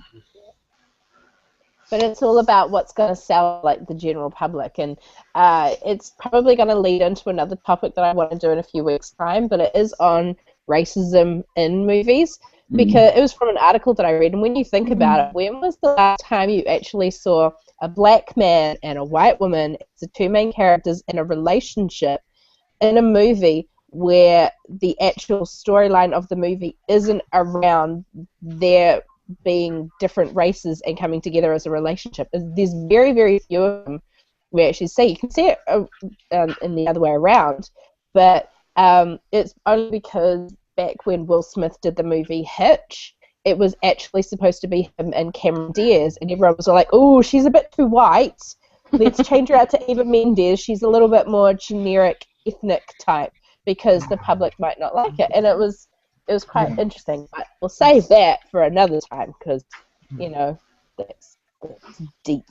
But it's all about what's going to sell like the general public, and it's probably going to lead into another topic that I want to do in a few weeks' time, but it is on racism in movies, because it was from an article that I read, and when you think about it, when was the last time you actually saw a black man and a white woman as the two main characters in a relationship in a movie where the actual storyline of the movie isn't around their being different races and coming together as a relationship? There's very, very few of them we actually see. You can see it in the other way around, but it's only because back when Will Smith did the movie Hitch, it was actually supposed to be him and Cameron Diaz, and everyone was like, oh, she's a bit too white. Let's change her out to Eva Mendes. She's a little bit more generic ethnic type because the public might not like it. And it was quite interesting. But we'll save that for another time because, that's deep.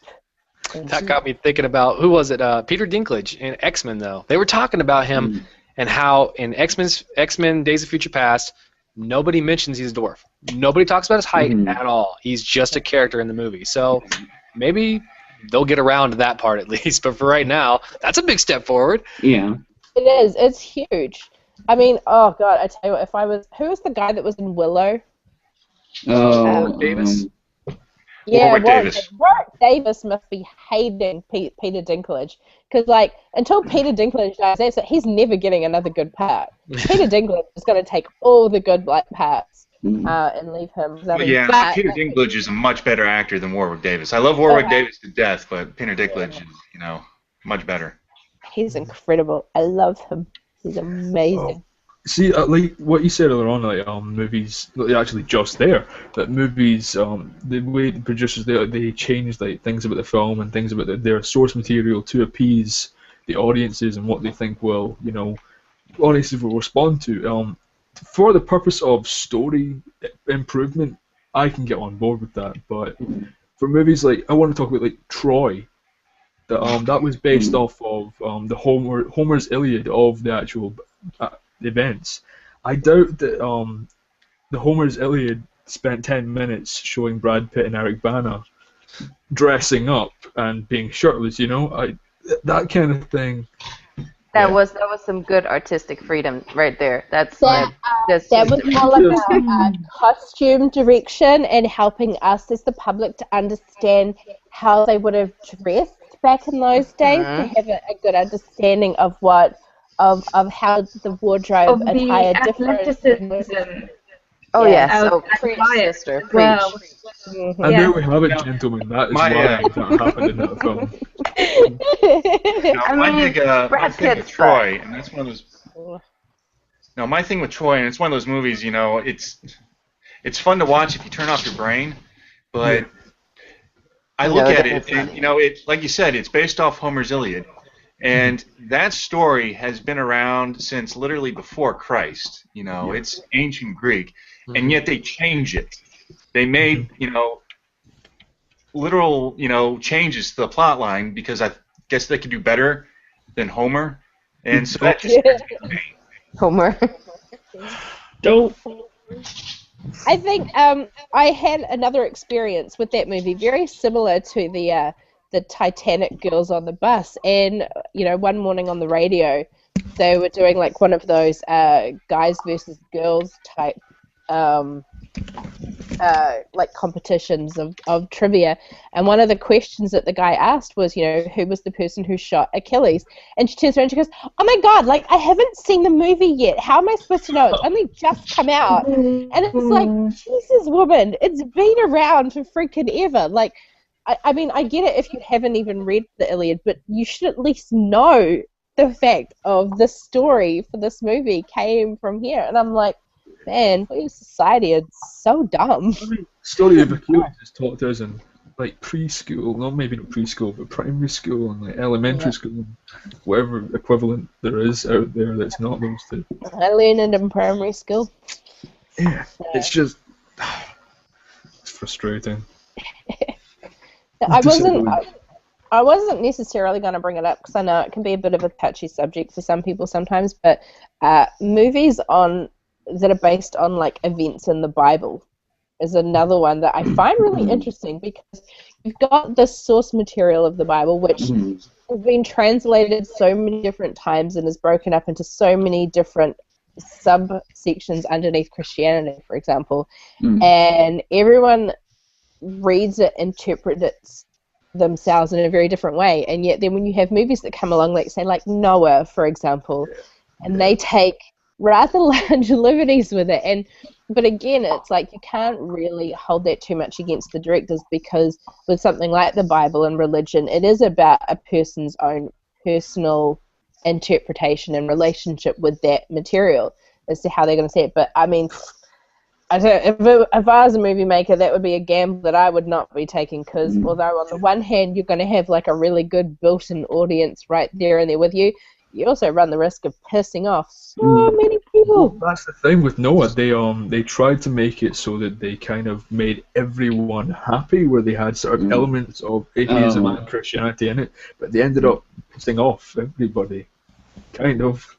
That got me thinking about, who was it? Peter Dinklage in X-Men, though. They were talking about him and how in X-Men Days of Future Past, nobody mentions he's a dwarf. Nobody talks about his height at all. He's just a character in the movie. So maybe they'll get around to that part at least. But for right now, that's a big step forward. Yeah. It is. It's huge. I mean, oh God, I tell you what, who was the guy that was in Willow? Oh, Davis? Yeah, Warwick Davis. Warwick Davis must be hating Peter Dinklage because, like, until Peter Dinklage dies, he's never getting another good part. Peter Dinklage is going to take all the good parts and leave him. Well, yeah, Peter Dinklage is a much better actor than Warwick Davis. I love Warwick Davis to death, but Peter Dinklage is, much better. He's incredible. I love him. He's amazing. See, like what you said earlier on, like movies, actually just there, that movies, the way the producers they change like things about the film and things about their source material to appease the audiences and what they think will, audiences will respond to. For the purpose of story improvement, I can get on board with that. But for movies like, I want to talk about like Troy, that was based off of the Homer's Iliad of the actual events. I doubt that the Homer's Iliad spent 10 minutes showing Brad Pitt and Eric Bana dressing up and being shirtless, that kind of thing. That Yeah. was some good artistic freedom right there. That's That, that's that just was all about costume direction and helping us as the public to understand how they would have dressed back in those days, to have a good understanding of what of how the wardrobe Of the attire differed. athleticism oh Yeah. yes. of Oh, that preach, diet sister, as well. preach. And Mhm. there Yeah. we have it, Now, gentlemen. That is my, why uh, that happened in that film. Now, I my mean, big my Brad thing with Pitt's Troy, and that's one of those. No, my thing with Troy, and it's one of those movies. You know, it's fun to watch if you turn off your brain, but Yeah. I look No, at that it, is not. and you know, it like you said, it's based off Homer's Iliad, and that story has been around since literally before Christ. You know, Yeah. it's ancient Greek, and yet they change it. They made literal changes to the plot line because I guess they could do better than Homer, and so that just Homer. Don't. I think I had another experience with that movie, very similar to the Titanic girls on the bus. And one morning on the radio, they were doing like one of those guys versus girls type like competitions of trivia. And one of the questions that the guy asked was, who was the person who shot Achilles? And she turns around and she goes, "Oh my God, like I haven't seen the movie yet. How am I supposed to know? It's only just come out." And it's like, Jesus, woman, it's been around for freaking ever. Like, I mean, I get it if you haven't even read the Iliad, but you should at least know the fact of the story for this movie came from here. And I'm like, man, we society is so dumb. I mean, story of Achilles is taught to us in like preschool, not maybe not preschool, but primary school and like elementary school, and whatever equivalent there is out there that's not those two. I learned it in primary school. Yeah, it's just it's frustrating. I wasn't necessarily going to bring it up because I know it can be a bit of a touchy subject for some people sometimes, but movies that are based on like events in the Bible is another one that I find really interesting, because you've got the source material of the Bible, which has been translated so many different times and is broken up into so many different subsections underneath Christianity, for example, and everyone reads it, interprets it themselves in a very different way. And yet then when you have movies that come along, like say like Noah, for example, and they take rather large liberties with it, but again, it's like you can't really hold that too much against the directors, because with something like the Bible and religion, it is about a person's own personal interpretation and relationship with that material as to how they're going to see it. But I mean, I don't, if I was a movie maker, that would be a gamble that I would not be taking, because although on the one hand you're going to have like a really good built-in audience right there and there with you, you also run the risk of pissing off so many people. Well, that's the thing with Noah. They tried to make it so that they kind of made everyone happy, where they had sort of elements of atheism and Christianity in it, but they ended up pissing off everybody. Kind of.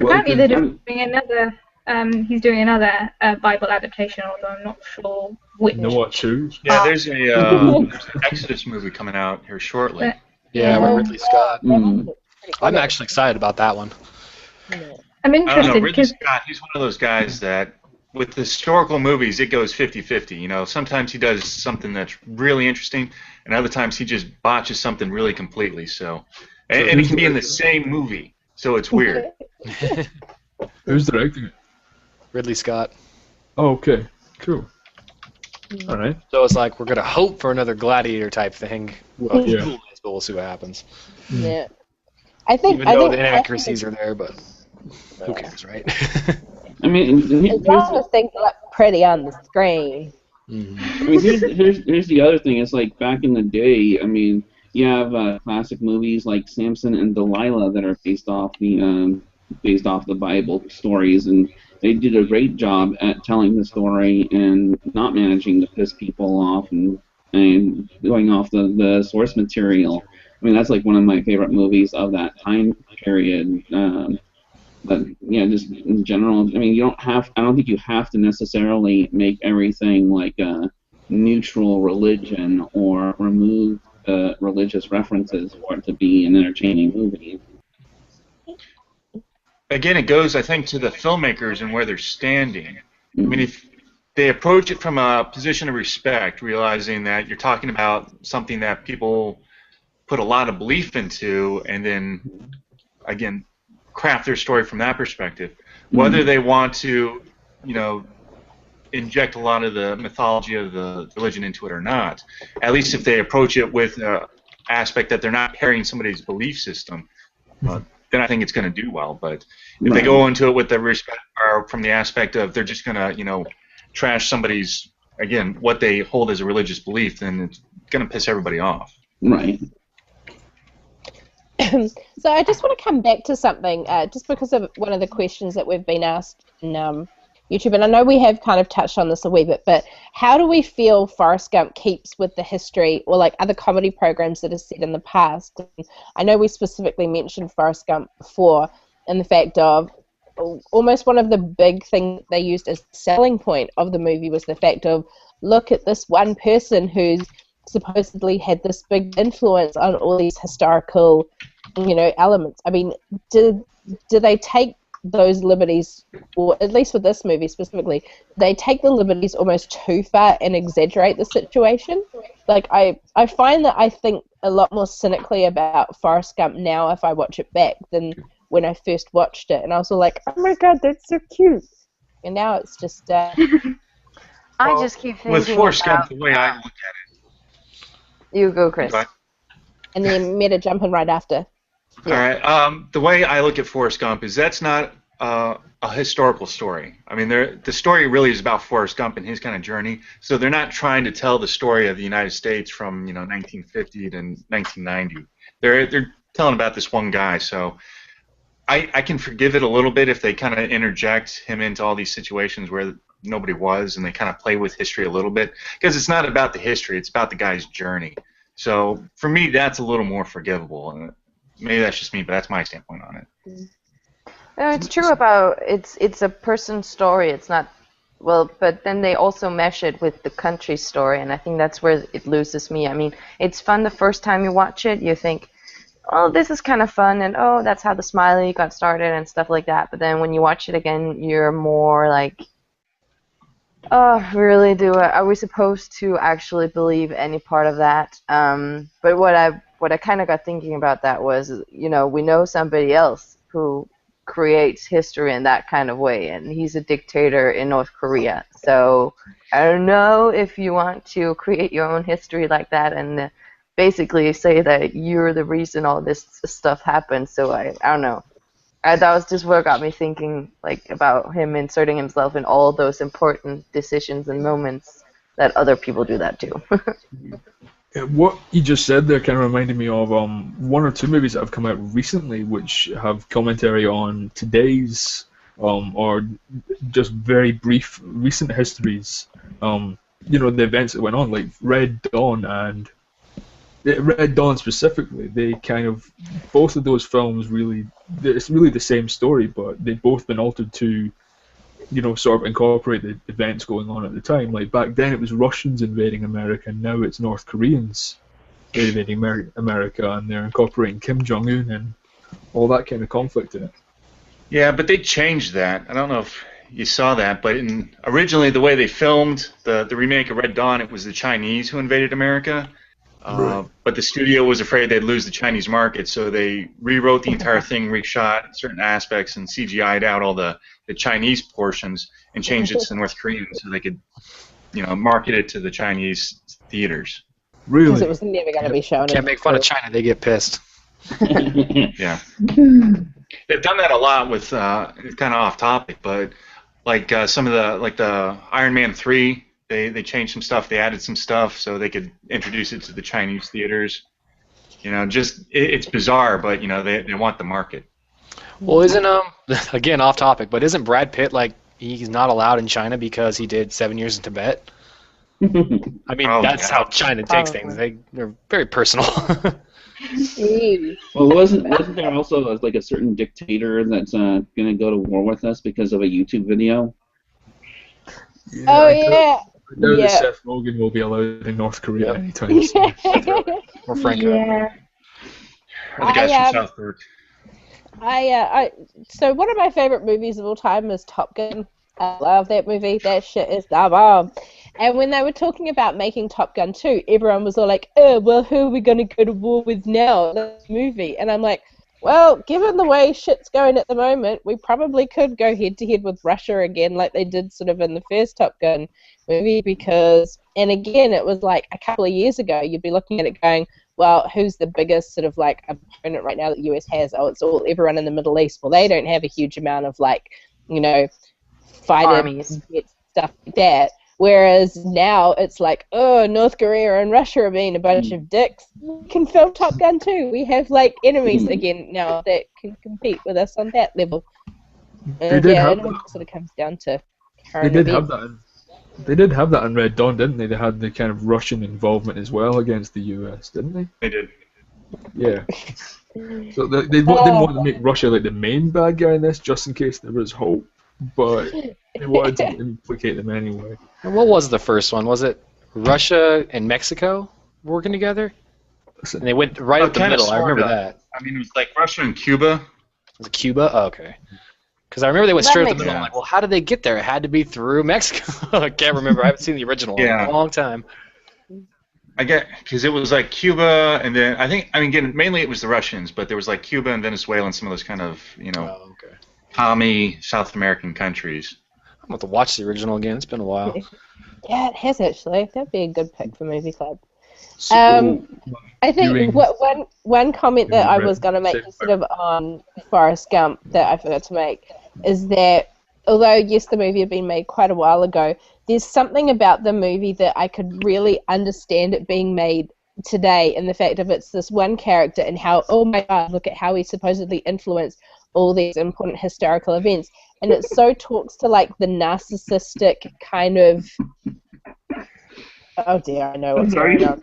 Apparently they're doing another. He's doing another Bible adaptation, although I'm not sure which. Noah 2. Yeah, there's an Exodus movie coming out here shortly. Yeah, with Ridley Scott. I'm Yeah. actually excited about that one. I'm I don't know, interested Ridley because Scott, he's one of those guys that, with historical movies, it goes 50-50. You know, sometimes he does something that's really interesting, and other times he just botches something really completely. So, and it can be in the same movie, so it's weird. Who's directing it? Ridley Scott. Oh, okay. Cool. All right. So it's like we're gonna hope for another Gladiator type thing. Well, Yeah. but we'll see what happens. Yeah. I think Even though the inaccuracies are there, but who cares, right? I mean, as long as things look pretty on the screen. I mean, here's the other thing. It's like back in the day. I mean, you have classic movies like Samson and Delilah that are based off the Bible stories, and they did a great job at telling the story and not managing to piss people off and going off the source material. I mean, that's like one of my favorite movies of that time period. But yeah, just in general, I mean, I don't think you have to necessarily make everything like a neutral religion or remove religious references for it to be an entertaining movie. again, it goes, I think, to the filmmakers and where they're standing. I mean, if they approach it from a position of respect, realizing that you're talking about something that people put a lot of belief into, and then, again, craft their story from that perspective. Whether they want to, inject a lot of the mythology of the religion into it or not, at least if they approach it with an aspect that they're not carrying somebody's belief system, then I think it's going to do well. But if they go into it with the respect, or from the aspect of they're just going to, trash somebody's, again, what they hold as a religious belief, then it's going to piss everybody off. Right. So I just want to come back to something, just because of one of the questions that we've been asked in YouTube, and I know we have kind of touched on this a wee bit, but how do we feel Forrest Gump keeps with the history, or like other comedy programs that are set in the past? And I know we specifically mentioned Forrest Gump before, and the fact of almost one of the big things they used as selling point of the movie was the fact of, look at this one person who's supposedly had this big influence on all these historical, elements. I mean, do they take those liberties, or at least with this movie specifically, they take the liberties almost too far and exaggerate the situation? Like, I find that I think a lot more cynically about Forrest Gump now if I watch it back than when I first watched it, and I was all like, oh my god, that's so cute. And now it's just I just keep thinking with Forrest about, Gump, the way I look at it. You go, Chris. and then Meta jumping right after. All right. The way I look at Forrest Gump is that's not a historical story. I mean, the story really is about Forrest Gump and his kind of journey. So they're not trying to tell the story of the United States from 1950 to 1990. They're telling about this one guy. So I can forgive it a little bit if they kind of interject him into all these situations where nobody was, and they kind of play with history a little bit, because it's not about the history, it's about the guy's journey. So for me, that's a little more forgivable. Maybe that's just me, but that's my standpoint on it. No, it's true about it's a person's story. It's not, well, but then they also mesh it with the country's story, and I think that's where it loses me. I mean, it's fun the first time you watch it. You think, oh, this is kind of fun, and oh, that's how the Smiley got started and stuff like that. But then when you watch it again, you're more like, oh, really? Are we supposed to actually believe any part of that? But what I kind of got thinking about that was, we know somebody else who creates history in that kind of way, and he's a dictator in North Korea. So I don't know if you want to create your own history like that and basically say that you're the reason all this stuff happened. So I don't know. That was just what got me thinking, like, about him inserting himself in all those important decisions and moments that other people do that too. What you just said there kind of reminded me of one or two movies that have come out recently which have commentary on today's or just very brief recent histories. The events that went on, like Red Dawn and Red Dawn specifically. They kind of, both of those films it's really the same story, but they've both been altered to sort of incorporate the events going on at the time. Like back then it was Russians invading America, and now it's North Koreans invading America, and they're incorporating Kim Jong-un and all that kind of conflict in it. Yeah, but they changed that. I don't know if you saw that, but originally the way they filmed the remake of Red Dawn, it was the Chinese who invaded America. Right. But the studio was afraid they'd lose the Chinese market, so they rewrote the entire thing, reshot certain aspects, and CGI'd out all the Chinese portions and changed it to North Korean so they could, market it to the Chinese theaters. Really? Because it was never going to be shown. Can't make fun of China; they get pissed. Yeah. They've done that a lot with it's kind of off topic, but like some of the Iron Man 3. They changed some stuff. They added some stuff so they could introduce it to the Chinese theaters. It's bizarre, but they want the market. Well, isn't again off topic, but isn't Brad Pitt like he's not allowed in China because he did 7 years in Tibet? I mean, that's how China takes things. They're very personal. Well, wasn't there also like a certain dictator that's going to go to war with us because of a YouTube video? Yeah, Oh I yeah. doubt that Seth Rogen will be allowed in North Korea anytime soon. Or Franco. Yeah. Or the guys from South Park. So one of my favorite movies of all time is Top Gun. I love that movie. That shit is the bomb. And when they were talking about making Top Gun 2, everyone was all like, "Oh, well, who are we going to go to war with now?" This movie, and I'm like, well, given the way shit's going at the moment, we probably could go head to head with Russia again, like they did sort of in the first Top Gun movie. Because, and again, it was like a couple of years ago. You'd be looking at it going, well, who's the biggest sort of like opponent right now that the US has? Oh, it's all everyone in the Middle East. Well, they don't have a huge amount of like, you know, fighter Armies. jets, stuff like that. Whereas now it's like, oh, North Korea and Russia are being a bunch of dicks. We can film Top Gun too. We have like enemies again now that can compete with us on that level. And did yeah, have it all that. sort of comes down to They current did have events. that. They did have that in Red Dawn, didn't they? They had the kind of Russian involvement as well against the US, didn't they? They did. Yeah. So they didn't want to make Russia like the main bad guy in this, just in case there was hope. But they wanted to implicate them anyway. And what was the first one? Was it Russia and Mexico working together? Listen, And they went right up the Kinda, middle. I remember sorta. that. I mean, it was like Russia and Cuba. Was it Cuba? Oh, okay. Because I remember they went That straight up the makes middle. I'm sense. like, well, how did they get there? It had to be through Mexico. I can't remember. I haven't seen the original one in Yeah. a long time. I get because it was like Cuba, and then I mean, again, mainly it was the Russians, but there was like Cuba and Venezuela and some of those kind of, Oh, okay. commie South American countries. I'm going to have to watch the original again. It's been a while. Yeah, it has actually. That'd be a good pick for Movie Club. so I think Viewing- one comment that I Viewing was going to make red- just sort of on Forrest Gump that I forgot to make is that although, yes, the movie had been made quite a while ago, there's something about the movie that I could really understand it being made today, in the fact of it's this one character and how, oh my god, look at how he supposedly influenced all these important historical events. And it so talks to like the narcissistic kind of, oh dear, I know what's going on.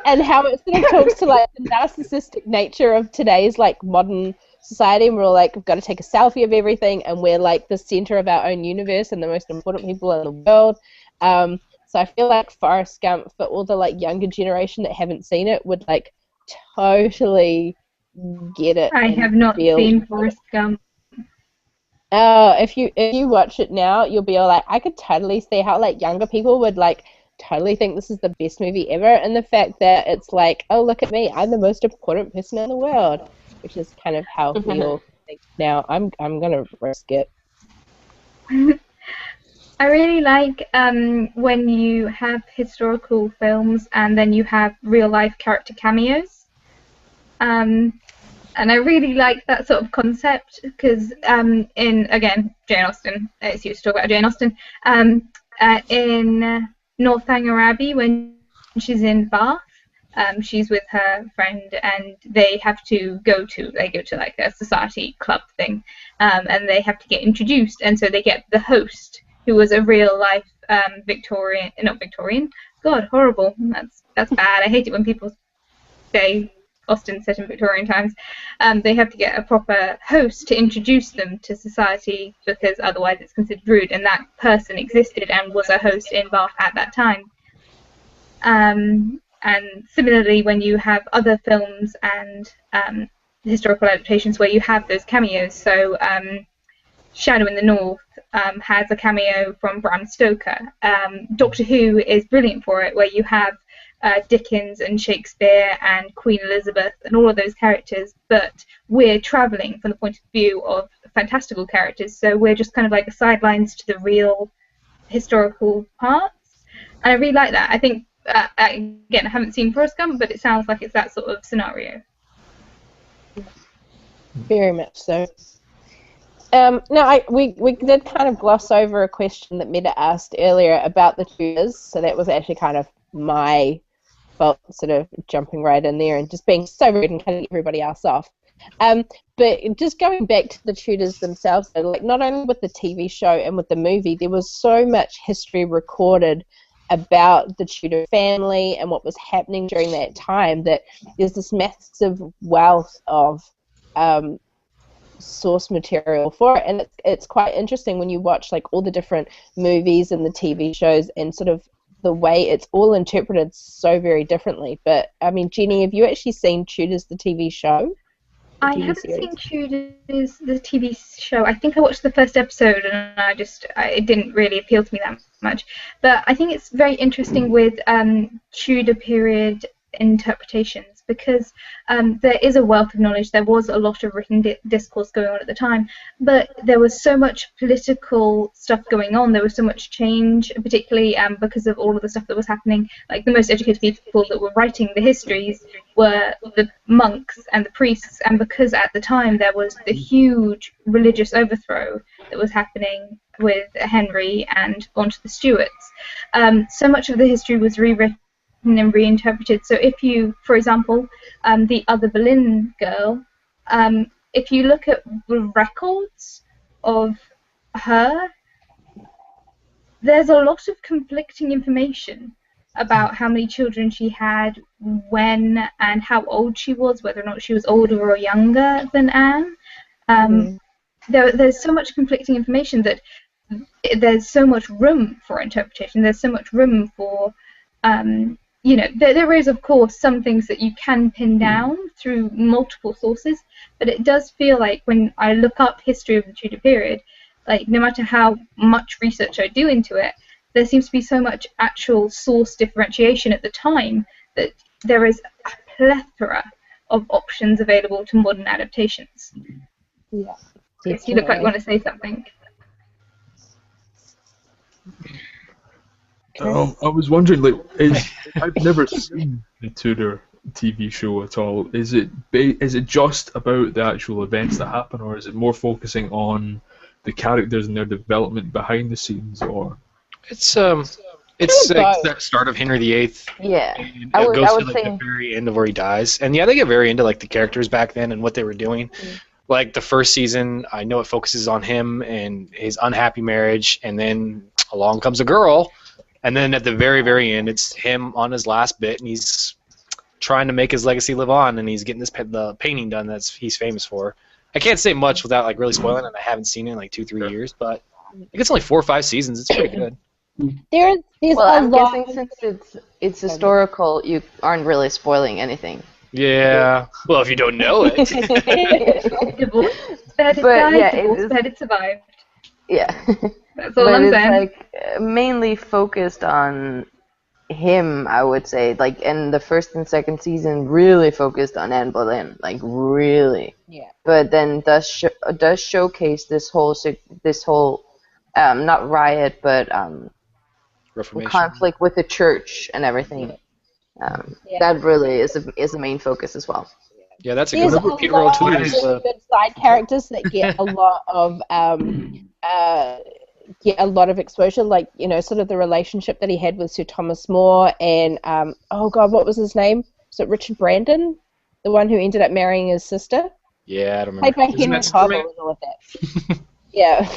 And how it sort of talks to like the narcissistic nature of today's like modern society, and we're all like, we've got to take a selfie of everything, and we're like the center of our own universe and the most important people in the world. So I feel like Forrest Gump, for all the like younger generation that haven't seen it, would like totally get it. I and have not feel- seen Forrest Gump. if you watch it now, you'll be all like, I could totally see how like younger people would like totally think this is the best movie ever, and the fact that it's like, oh, look at me, I'm the most important person in the world, which is kind of how we all think now. I'm gonna risk it. I really like when you have historical films and then you have real life character cameos. And I really like that sort of concept because in, again, Jane Austen, it's used to talk about Jane Austen, in Northanger Abbey, when she's in Bath, she's with her friend and they go to like a society club thing, and they have to get introduced, and so they get the host, who was a real life not Victorian, God, horrible, that's bad, I hate it when people say Austen set in Victorian times. They have to get a proper host to introduce them to society because otherwise it's considered rude, and that person existed and was a host in Bath at that time. And similarly, when you have other films and historical adaptations where you have those cameos, so Shadow in the North has a cameo from Bram Stoker. Doctor Who is brilliant for it, where you have Dickens and Shakespeare and Queen Elizabeth and all of those characters, but we're travelling from the point of view of fantastical characters, so we're just kind of like the sidelines to the real historical parts. And I really like that. I think, again, I haven't seen Forrest Gump, but it sounds like it's that sort of scenario. Very much so. We did kind of gloss over a question that Meta asked earlier about the Tudors, so that was actually kind of my fault, sort of jumping right in there and just being so rude and cutting everybody else off. But just going back to the Tudors themselves, like not only with the TV show and with the movie, there was so much history recorded about the Tudor family and what was happening during that time that there's this massive wealth of source material for it, and it's quite interesting when you watch like all the different movies and the TV shows and sort of the way it's all interpreted so very differently. But I mean, Jenny, have you actually seen Tudors the TV show? the I TV haven't series. seen Tudors, the TV show. I think I watched the first episode and it didn't really appeal to me that much. But I think it's very interesting with Tudor period interpretations because there is a wealth of knowledge. There was a lot of written discourse going on at the time, but there was so much political stuff going on. There was so much change, particularly because of all of the stuff that was happening. Like the most educated people that were writing the histories were the monks and the priests, and because at the time there was the huge religious overthrow that was happening with Henry and onto the Stuarts, so much of the history was rewritten and reinterpreted. So if you, for example, the other Boleyn girl, if you look at the records of her, there's a lot of conflicting information about how many children she had, when, and how old she was, whether or not she was older or younger than Anne. There's so much conflicting information that there's so much room for interpretation. There's so much room for, there is, of course, some things that you can pin down through multiple sources, but it does feel like when I look up history of the Tudor period, like no matter how much research I do into it, there seems to be so much actual source differentiation at the time that there is a plethora of options available to modern adaptations. Yeah. Yes, you look like you want to say something. I was wondering, I've never seen the Tudor TV show at all. Is it just about the actual events that happen, or is it more focusing on the characters and their development behind the scenes, or? It's like that start of Henry VIII. Yeah, And I it would goes to say the very end of where he dies, and yeah, they get very into like the characters back then and what they were doing. Like the first season, I know it focuses on him and his unhappy marriage, and then along comes a girl, and then at the very, very end, it's him on his last bit, and he's trying to make his legacy live on, and he's getting the painting done he's famous for. I can't say much without like really spoiling, and I haven't seen it in like 2-3 years, but I think it's only 4 or 5 seasons. It's pretty good. There's well, a I'm lot. guessing since it's historical, you aren't really spoiling anything. Yeah. Well, if you don't know it. That it But, died, yeah, divorced, that it survived. Yeah. That's all But I'm it's saying. like mainly focused on him, I would say. Like, in the first and second season, really focused on Anne Boleyn, like really. Yeah. But then does showcase this whole not riot, but Reformation. conflict with the church and everything. That really is the main focus as well. Yeah, that's a There's good a one. Peter lot O'Toole of is really good side characters that get a lot of exposure, like, sort of the relationship that he had with Sir Thomas More and oh god, what was his name? Was it Richard Brandon? The one who ended up marrying his sister? Yeah, I don't Played remember. by Isn't Henry that Cavill Superman? and all of that. Yeah.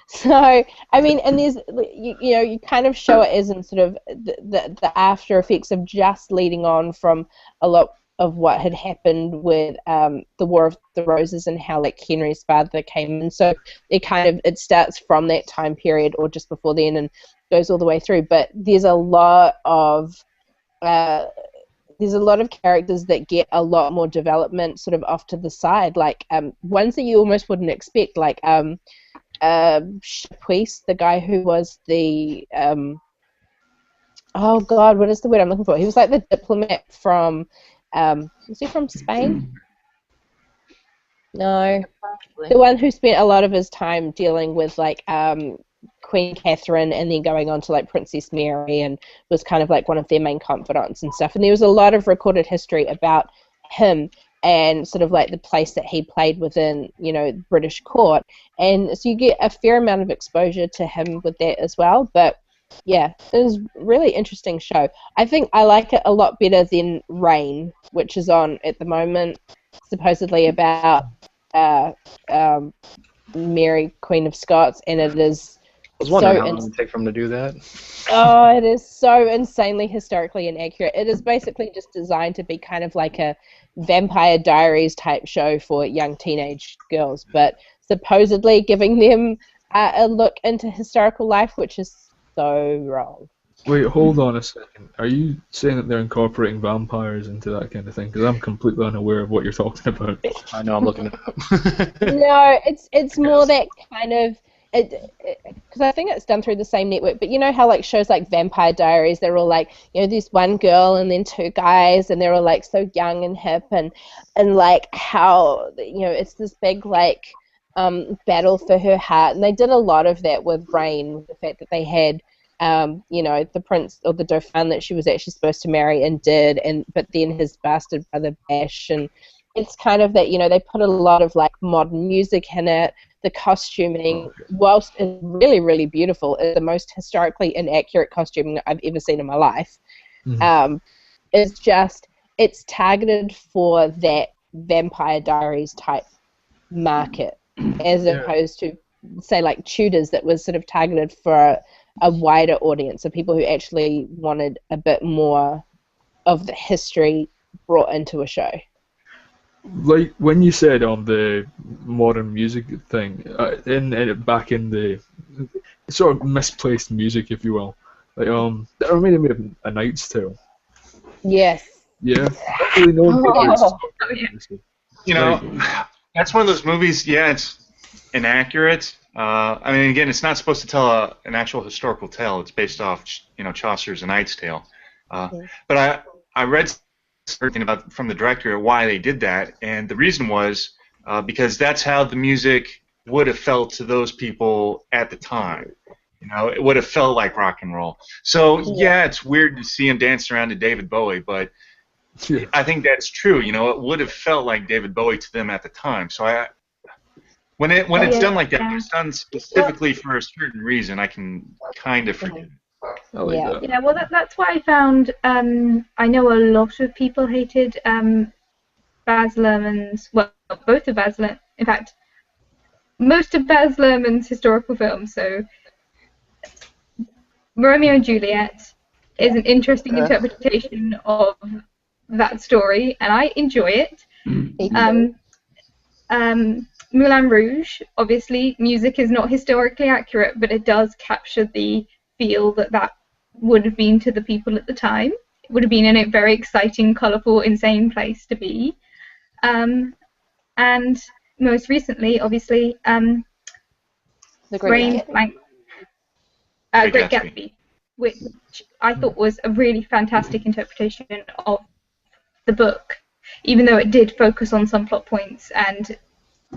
So, I mean, and there's, you kind of show it as in sort of the after effects of just leading on from a lot of what had happened with the War of the Roses and how, like, Henry's father came in. So it starts from that time period or just before then and goes all the way through. But there's a lot of characters that get a lot more development sort of off to the side, like ones that you almost wouldn't expect, like Chapuis, the guy who was the oh god, what is the word I'm looking for? He was like the diplomat from was he from Spain? No. The one who spent a lot of his time dealing with like Queen Catherine and then going on to like Princess Mary and was kind of like one of their main confidants and stuff. And there was a lot of recorded history about him and sort of like the place that he played within, British court. And so you get a fair amount of exposure to him with that as well. But yeah, it was a really interesting show. I think I like it a lot better than Reign, which is on at the moment, supposedly about Mary, Queen of Scots, and it is I was wondering how long it would take for him to do that. Oh, it is so insanely historically inaccurate. It is basically just designed to be kind of like a Vampire Diaries type show for young teenage girls, but supposedly giving them a look into historical life, which is so wrong. Wait, hold on a second. Are you saying that they're incorporating vampires into that kind of thing? Because I'm completely unaware of what you're talking about. I know, I'm looking it up. No, it's more that kind of because I think it's done through the same network. But you know how like shows like Vampire Diaries, they're all like there's one girl and then two guys, and they're all like so young and hip, and like how it's this big like battle for her heart, and they did a lot of that with Rain, the fact that they had. The prince or the dauphin that she was actually supposed to marry and did, but then his bastard brother Bash, and it's kind of that they put a lot of like modern music in it. The costuming, whilst it's really really beautiful, is the most historically inaccurate costuming I've ever seen in my life. Mhm. It's targeted for that Vampire Diaries type market, as opposed to say like Tudors that was sort of targeted for a wider audience of people who actually wanted a bit more of the history brought into a show. Like when you said on the modern music thing, back in the sort of misplaced music, if you will, like that reminded me of A Knight's Tale. Yes. Yeah, not really known for its obviously. You know, that's one of those movies. Yeah, it's inaccurate. I mean, again, it's not supposed to tell an actual historical tale. It's based off, Chaucer's A Knight's Tale. But I read something about from the director why they did that, and the reason was because that's how the music would have felt to those people at the time. It would have felt like rock and roll. So yeah, it's weird to see him dancing around to David Bowie, but I think that's true. It would have felt like David Bowie to them at the time. So when it's done like that, it's done specifically for a certain reason, I can kind of forgive it. Yeah, well, that's why I found. I know a lot of people hated Baz Luhrmann's. Well, both of Baz Luhrmann. In fact, most of Baz Luhrmann's historical films. So, Romeo and Juliet is an interesting interpretation of that story, and I enjoy it. Moulin Rouge, obviously, music is not historically accurate, but it does capture the feel that would have been to the people at the time. It would have been a very exciting, colourful, insane place to be. And most recently, obviously, The Great Gatsby, which I thought was a really fantastic interpretation of the book, even though it did focus on some plot points and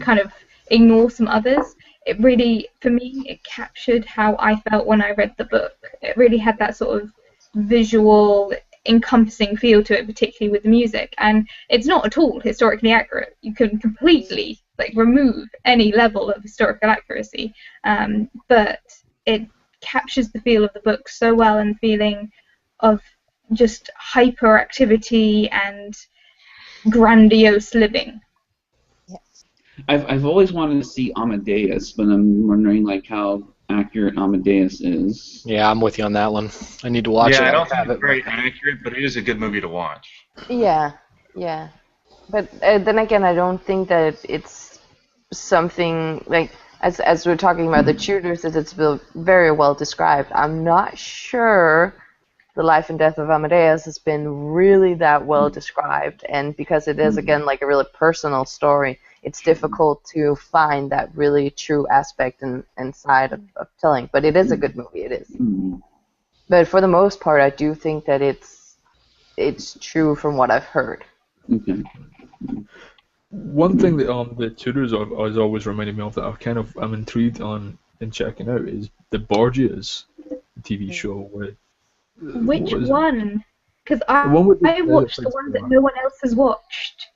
kind of ignore some others. It really, for me, it captured how I felt when I read the book. It really had that sort of visual, encompassing feel to it, particularly with the music. And it's not at all historically accurate. You can completely remove any level of historical accuracy, but it captures the feel of the book so well, and feeling of just hyperactivity and grandiose living. I've always wanted to see Amadeus, but I'm wondering how accurate Amadeus is. Yeah, I'm with you on that one. I need to watch it. Yeah, I don't think it's very accurate, but it is a good movie to watch. Yeah. But then again, I don't think that it's something as we're talking about the Tudors, as it's very well described. I'm not sure the life and death of Amadeus has been really that well described, and because it is again a really personal story, it's difficult to find that really true aspect and side of telling. But it is a good movie, it is. But for the most part, I do think that it's true from what I've heard. Okay. One thing that the Tudors has always reminded me of that I'm intrigued on in checking out is the Borgias TV show with. Which one? Because I watched the one that no one else has watched.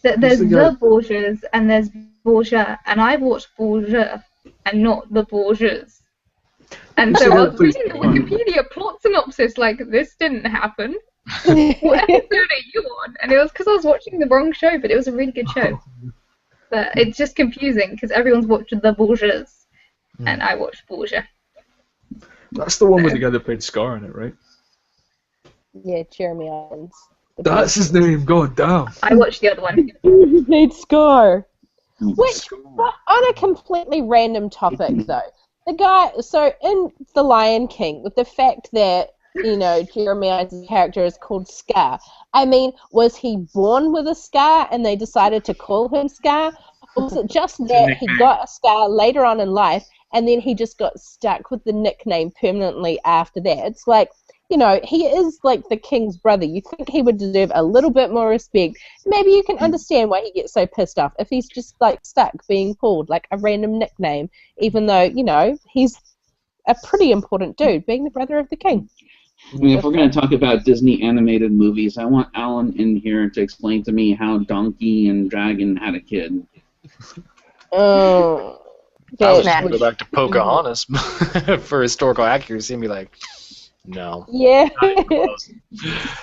There's the Borgias and there's Borgia, and I've watched Borgia and not the Borgias. And so I was reading the Wikipedia plot synopsis this didn't happen. What episode are you on? And it was because I was watching the wrong show, but it was a really good show. But it's just confusing because everyone's watched the Borgias, and I watched Borgia. That's the one with the guy that played Scar in it, right? Yeah, Jeremy Irons. That's his name. God damn. I watched the other one. He played Scar. Which, on a completely random topic though, the guy. So in The Lion King, with the fact that Jeremy Irons' character is called Scar. I mean, was he born with a scar and they decided to call him Scar? Or was it just It's a that he nickname. got a scar later on in life and then he just got stuck with the nickname permanently after that? It's like, he is like the king's brother. You think he would deserve a little bit more respect. Maybe you can understand why he gets so pissed off if he's just like stuck being called like a random nickname, even though, he's a pretty important dude, being the brother of the king. I mean, if we're going to talk about Disney animated movies, I want Alan in here to explain to me how Donkey and Dragon had a kid. Oh, I was just going to go back to Pocahontas for historical accuracy and be like, no. Yeah. Not even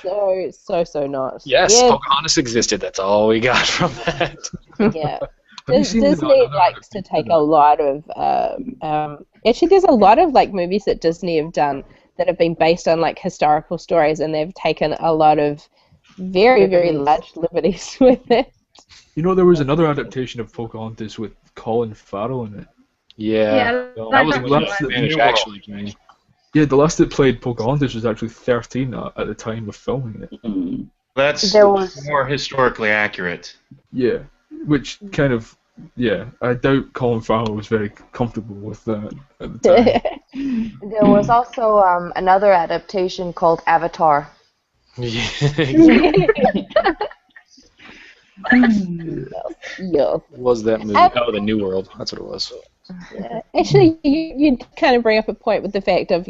close. So not. Yes, Yeah. Pocahontas existed. That's all we got from that. Yeah. Have you seen Disney another likes to adaptation take of a lot of actually there's a lot of like movies that Disney have done that have been based on like historical stories, and they've taken a lot of very, very large liberties with it. there was another adaptation of Pocahontas with Colin Farrell in it. Yeah. That was That's the Spanish, new actually. Yeah, the last that played Pocahontas was actually 13 at the time of filming it. That's There was- more historically accurate. Yeah, which kind of, I doubt Colin Farrell was very comfortable with that at the time. There was also another adaptation called Avatar. Yeah. Yeah. What was that movie? Oh, The New World. That's what it was. Actually, you kind of bring up a point with the fact of,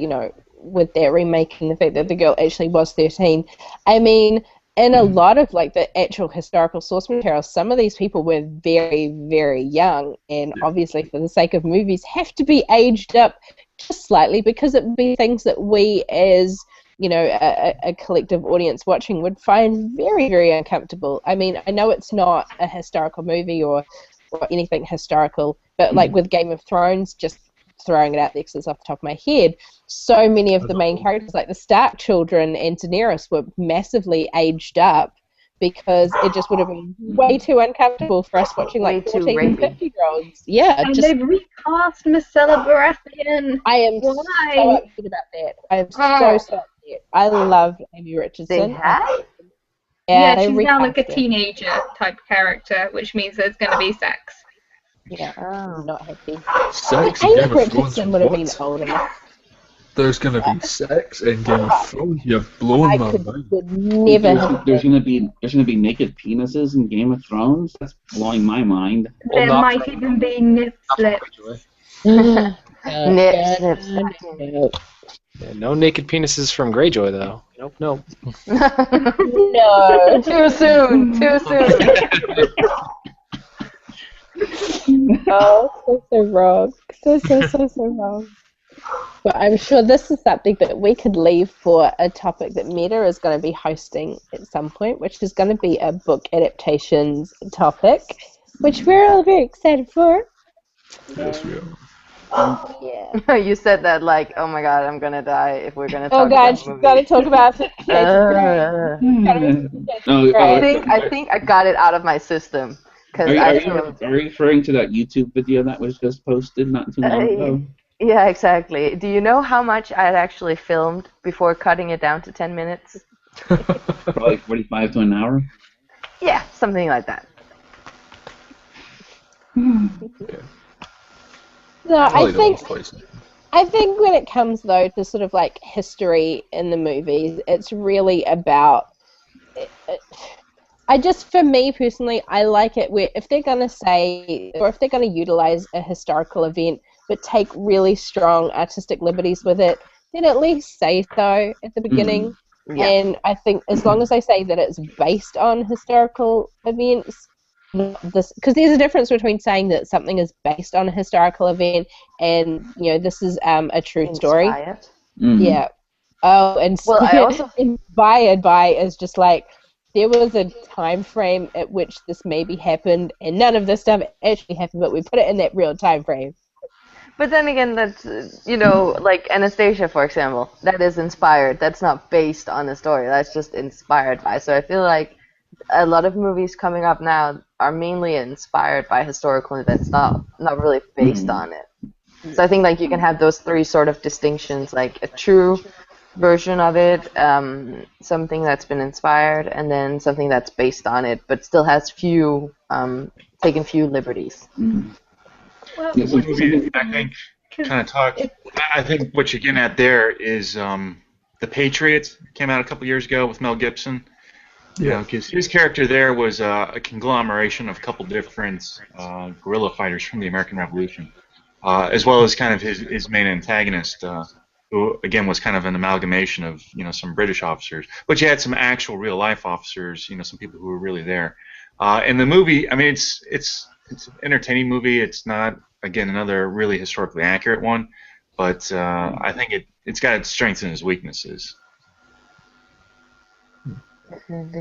with their remaking, the fact that the girl actually was 13. I mean, in a lot of, like, the actual historical source material, some of these people were very, very young, and obviously, for the sake of movies, have to be aged up just slightly, because it would be things that we as, a collective audience watching would find very, very uncomfortable. I mean, I know it's not a historical movie or anything historical, but like with Game of Thrones, just throwing it out there because it's off the top of my head, so many of the main characters, like the Stark children and Daenerys, were massively aged up because it just would have been way too uncomfortable for us watching like Way too 14 and rapey. 50-year-olds. Yeah, And just they've recast Marcella Baratheon. I am so Why? upset about that. I am so upset. I love Amy Richardson. They have? Yeah, Yeah, they she's now like a recast her. teenager type character, which means there's going to be sex. Yeah, I'm not happy. Sex in Amy Game of Thrones? Richardson would have been What? old enough. There's gonna be sex in Game of Thrones? You've blown I my could mind. would never have. There's gonna be naked penises in Game of Thrones. That's blowing my mind. There not might from- even be nip slips. Nip, snip, No. Yeah, no naked penises from Greyjoy, though. Nope. No. Too soon. Too soon. Oh, so wrong. So wrong. But I'm sure this is something that we could leave for a topic that Meta is going to be hosting at some point, which is going to be a book adaptations topic, which we're all very excited for. Yes, we are. Yeah. You said that like, oh my god, I'm gonna die if we're gonna Oh talk God, about she's movies. got to talk about it. I think I got it out of my system because Are you referring to that YouTube video that was just posted not too long ago? Yeah, exactly. Do you know how much I had actually filmed before cutting it down to 10 minutes? Probably 45 to an hour. Yeah, something like that. No, Probably the most place. I think when it comes though to sort of like history in the movies, it's really about. For me personally, I like it where if they're gonna say or if they're gonna utilize a historical event but take really strong artistic liberties with it, then at least say so at the beginning. Yeah. And I think as long as they say that it's based on historical events, because there's a difference between saying that something is based on a historical event and this is a true story. Inspired. Yeah. Oh, and Well, I also inspired by is just like there was a time frame at which this maybe happened, and none of this stuff actually happened, but we put it in that real time frame. But then again, that's, like Anastasia, for example, that is inspired. That's not based on a story. That's just inspired by. So I feel like a lot of movies coming up now are mainly inspired by historical events, not really based on it. So I think like you can have those three sort of distinctions, like a true version of it, something that's been inspired, and then something that's based on it, but still has taken few liberties. Well, Yeah, One movie I something. think because kind of talks. I think what you're getting at there is The Patriot came out a couple years ago with Mel Gibson. You know, Yeah. because his character there was a conglomeration of a couple different guerrilla fighters from the American Revolution, as well as kind of his main antagonist, who again was kind of an amalgamation of some British officers, but you had some actual real life officers, some people who were really there. And the movie, I mean, it's an entertaining movie. It's not again another really historically accurate one, but I think it's got its strengths and its weaknesses.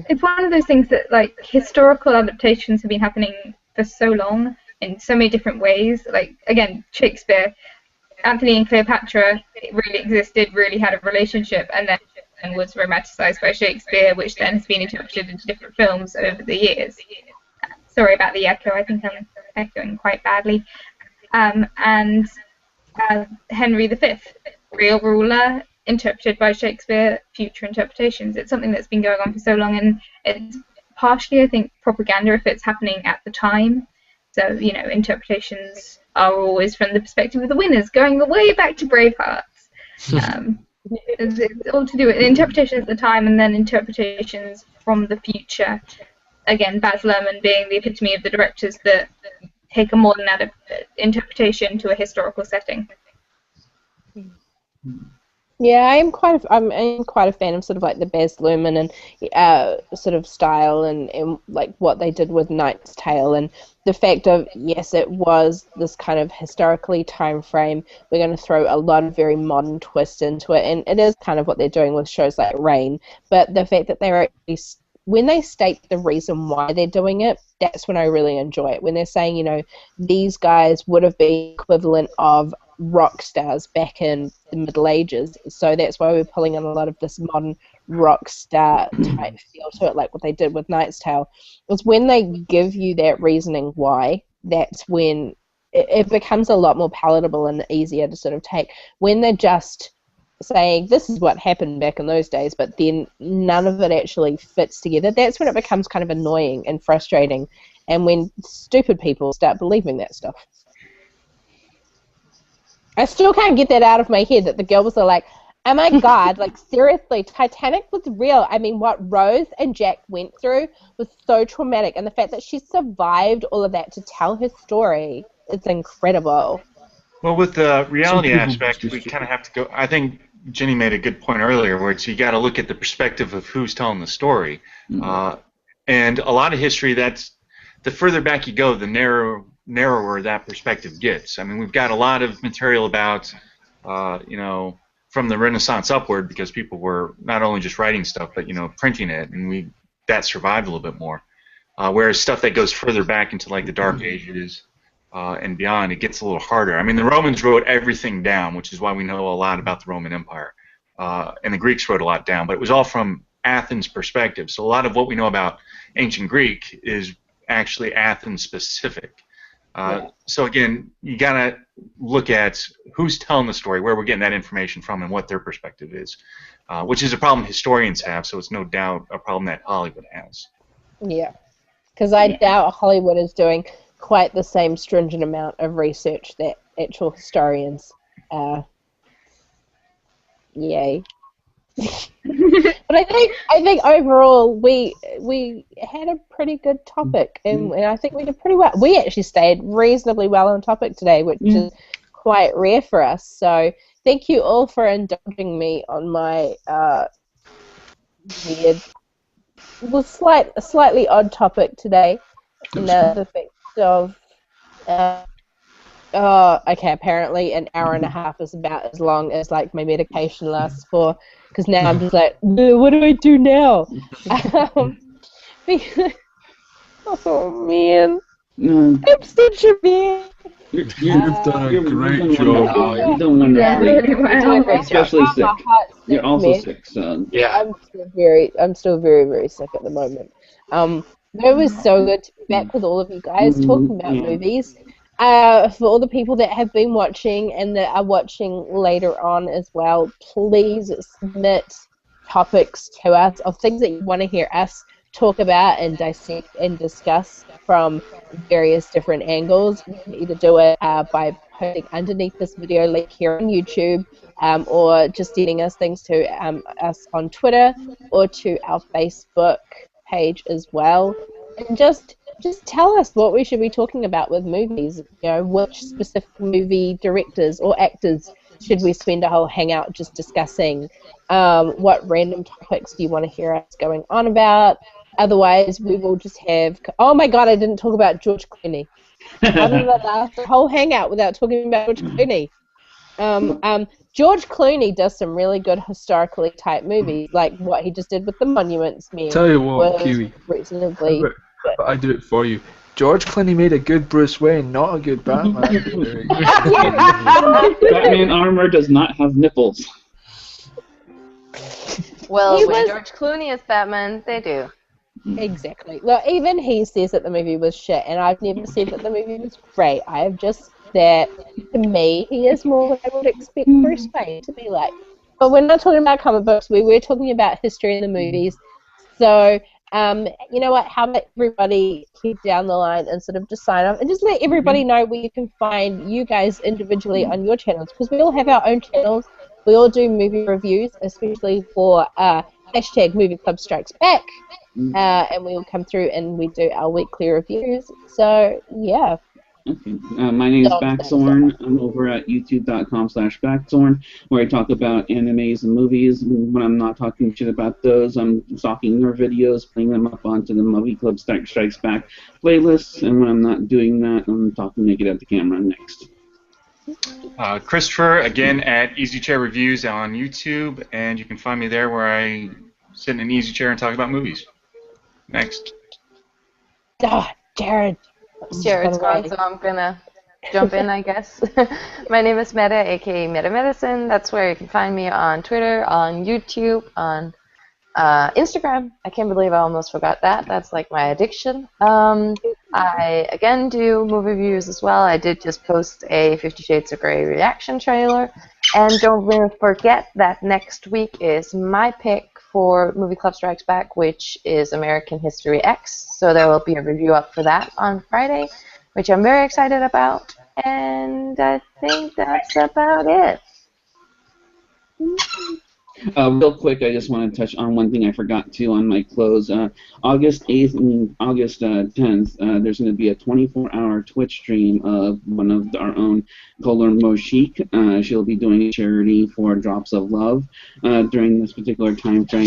it's one of those things that like historical adaptations have been happening for so long in so many different ways. Like again, Shakespeare, Anthony and Cleopatra really existed, really had a relationship, and then was romanticized by Shakespeare, which then has been interpreted into different films over the years. Sorry about the echo. I think I'm echoing quite badly. And Henry V, real ruler, interpreted by Shakespeare, future interpretations. It's something that's been going on for so long, and it's partially, I think, propaganda if it's happening at the time. So, interpretations are always from the perspective of the winners, going way back to Bravehearts. It's all to do with interpretations at the time and then interpretations from the future. Again, Baz Luhrmann being the epitome of the directors that take a modern interpretation to a historical setting. Yeah, I'm quite a fan of sort of like the Baz Luhrmann and sort of style and like what they did with Knight's Tale and the fact of yes, it was this kind of historically time frame. We're going to throw a lot of very modern twists into it, and it is kind of what they're doing with shows like Rain. But the fact that they're actually when they state the reason why they're doing it, that's when I really enjoy it. When they're saying, these guys would have been equivalent of rock stars back in the Middle Ages, so that's why we're pulling in a lot of this modern rock star type feel to it, like what they did with Knight's Tale. It's when they give you that reasoning why, that's when it becomes a lot more palatable and easier to sort of take. When they're just saying this is what happened back in those days, but then none of it actually fits together, that's when it becomes kind of annoying and frustrating, and when stupid people start believing that stuff. I still can't get that out of my head that the girls are like, oh my god, like seriously, Titanic was real. I mean, what Rose and Jack went through was so traumatic, and the fact that she survived all of that to tell her story is incredible. Well, with the reality aspect, we kind of have to go. I think Jenny made a good point earlier, where it's you got to look at the perspective of who's telling the story, and a lot of history. That's the further back you go, the narrower that perspective gets. I mean, we've got a lot of material about, from the Renaissance upward, because people were not only just writing stuff, but printing it, and that survived a little bit more. Whereas stuff that goes further back into like the Dark Ages. And beyond, it gets a little harder. I mean, the Romans wrote everything down, which is why we know a lot about the Roman Empire. And the Greeks wrote a lot down, but it was all from Athens' perspective. So a lot of what we know about ancient Greek is actually Athens-specific. So again, you got to look at who's telling the story, where we're getting that information from, and what their perspective is, which is a problem historians have, so it's no doubt a problem that Hollywood has. Yeah, because I doubt Hollywood is doing quite the same stringent amount of research that actual historians are. Yay. But I think overall we had a pretty good topic, and I think we did pretty well. We actually stayed reasonably well on topic today, which is quite rare for us. So thank you all for indulging me on my weird, slightly odd topic today. The fact of okay, apparently an hour and a half is about as long as like my medication lasts for, because now I'm just like, what do I do now? Oh man, I'm such a man. You've done a great job. You've done wonderful. Especially sick. You're also sick, so Yeah. I'm still very, very sick at the moment. It was so good to be back with all of you guys talking about movies. For all the people that have been watching and that are watching later on as well, please submit topics to us of things that you want to hear us talk about and dissect and discuss from various different angles. You can either do it by posting underneath this video link here on YouTube, or just sending us things to us on Twitter or to our Facebook page as well. And just tell us what we should be talking about with movies. You know, which specific movie directors or actors should we spend a whole hangout just discussing? What random topics do you want to hear us going on about? Otherwise, we will just have... Oh my god, I didn't talk about George Clooney. How did I last the whole hangout without talking about George Clooney? George Clooney does some really good historically type movies, like what he just did with the Monuments Men. Tell you what, was Kiwi, reasonably good. but I do it for you. George Clooney made a good Bruce Wayne, not a good Batman. Batman armor does not have nipples. Well, He when was- George Clooney is Batman, they do. Exactly. Well, even he says that the movie was shit, and I've never said that the movie was great. I have just that, to me, he is more what I would expect Bruce Wayne to be like. But we're not talking about comic books. We were talking about history in the movies. So, you know what? How about everybody keep down the line and sort of just sign off and just let everybody know where you can find you guys individually on your channels, because we all have our own channels. We all do movie reviews, especially for hashtag Movie Club Strikes Back. And we will come through and we do our weekly reviews. So, yeah. Okay. My name is Backthorn. I'm over at youtube.com/Backthorn, where I talk about animes and movies. When I'm not talking shit about those, I'm stalking your videos, putting them up onto the Movie Club Strikes Back playlists. And when I'm not doing that, I'm talking naked at the camera next. Christopher, again, at Easy Chair Reviews on YouTube, and you can find me there where I sit in an easy chair and talk about movies. Next. Jared. Jared's gone, so I'm gonna jump in, I guess. My name is Meta, aka Meta Medicine. That's where you can find me on Twitter, on YouTube, on Instagram. I can't believe I almost forgot that. That's like my addiction. I again do movie reviews as well. I did just post a 50 Shades of Grey reaction trailer. And don't really forget that next week is my pick for Movie Club Strikes Back, which is American History X. So there will be a review up for that on Friday, which I'm very excited about. And I think that's about it. Real quick, I just want to touch on one thing I forgot to on my close. August 8th and August 10th, there's going to be a 24-hour Twitch stream of one of our own, Kolar Moshik. She'll be doing a charity for Drops of Love during this particular time frame.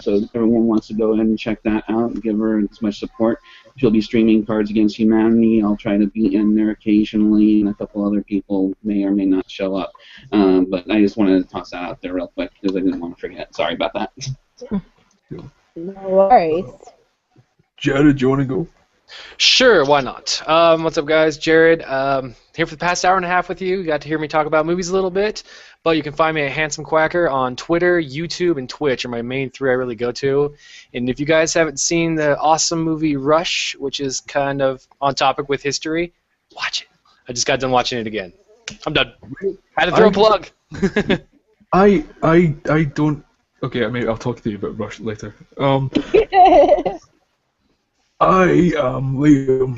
So everyone wants to go ahead and check that out and give her as much support. She'll be streaming Cards Against Humanity. I'll try to be in there occasionally, and a couple other people may or may not show up. But I just wanted to toss that out there real quick because I didn't want to forget. Sorry about that. No worries. Jared, do you want to go? Sure, why not? What's up, guys? Jared, here for the past hour and a half with you. You got to hear me talk about movies a little bit, but you can find me at Handsome Quacker on Twitter, YouTube, and Twitch are my main three I really go to. And if you guys haven't seen the awesome movie Rush, which is kind of on topic with history, watch it. I just got done watching it again. I'm done. Had to throw a plug. I don't. Okay, maybe I'll talk to you about Rush later. I am Liam,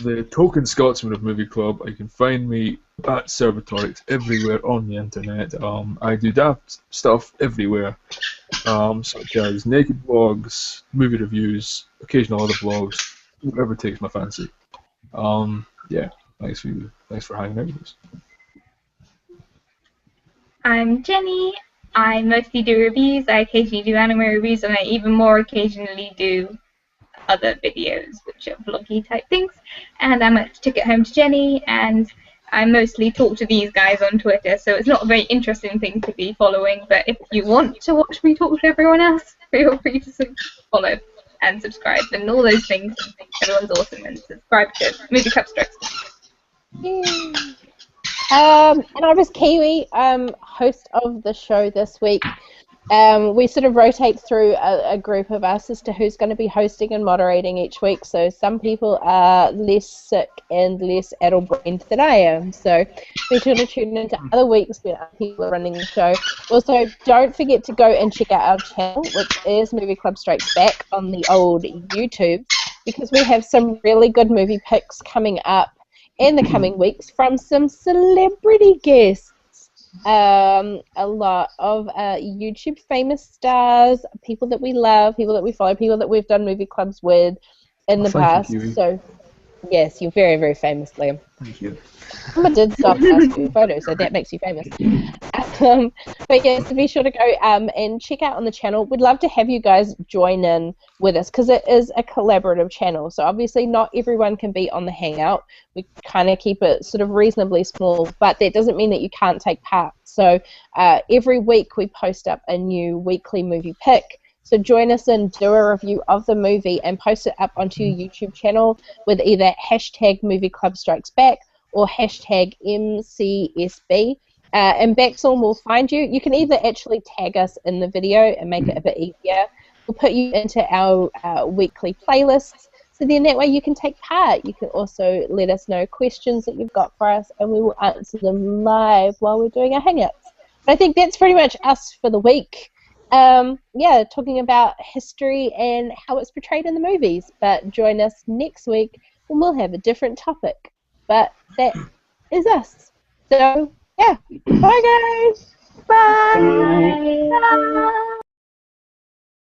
the token Scotsman of Movie Club. You can find me at Servatorix everywhere on the internet. I do daft stuff everywhere, such as naked vlogs, movie reviews, occasional other vlogs, whatever takes my fancy. Yeah, thanks for hanging out with us. I'm Jenny. I mostly do reviews. I occasionally do anime reviews, and I even more occasionally do other videos, which are vloggy type things. And I'm at Took It Home to Jenny, and I mostly talk to these guys on Twitter, so it's not a very interesting thing to be following, but if you want to watch me talk to everyone else, feel free to follow and subscribe and all those things. Everyone's awesome, and subscribe to Movie Club Strikes Back. And I was Kiwi, host of the show this week. We sort of rotate through a group of us as to who's going to be hosting and moderating each week. So some people are less sick and less addle-brained than I am. So be sure to tune into other weeks when other people are running the show. Also, don't forget to go and check out our channel, which is Movie Club Strikes Back on the old YouTube, because we have some really good movie picks coming up in the coming weeks from some celebrity guests. A lot of YouTube famous stars, people that we love, people that we follow, people that we've done movie clubs with in the Thank past. you, Kiwi. So, yes, you're very, very famous, Liam. Thank you. I did stop and ask for your photo, so that makes you famous. But yes, so be sure to go and check out on the channel. We'd love to have you guys join in with us because it is a collaborative channel. So obviously not everyone can be on the Hangout. We kind of keep it sort of reasonably small, but that doesn't mean that you can't take part. So every week we post up a new weekly movie pick. So join us and do a review of the movie and post it up onto your YouTube channel with either hashtag Movie Club Strikes Back or hashtag MCSB. And Baxel will find you. You can either actually tag us in the video and make it a bit easier. We'll put you into our weekly playlists. So then that way you can take part. You can also let us know questions that you've got for us and we will answer them live while we're doing our Hangouts. But I think that's pretty much us for the week. Yeah, talking about history and how it's portrayed in the movies. But join us next week and we'll have a different topic. But that is us. So, yeah. Bye, guys. Bye. Bye.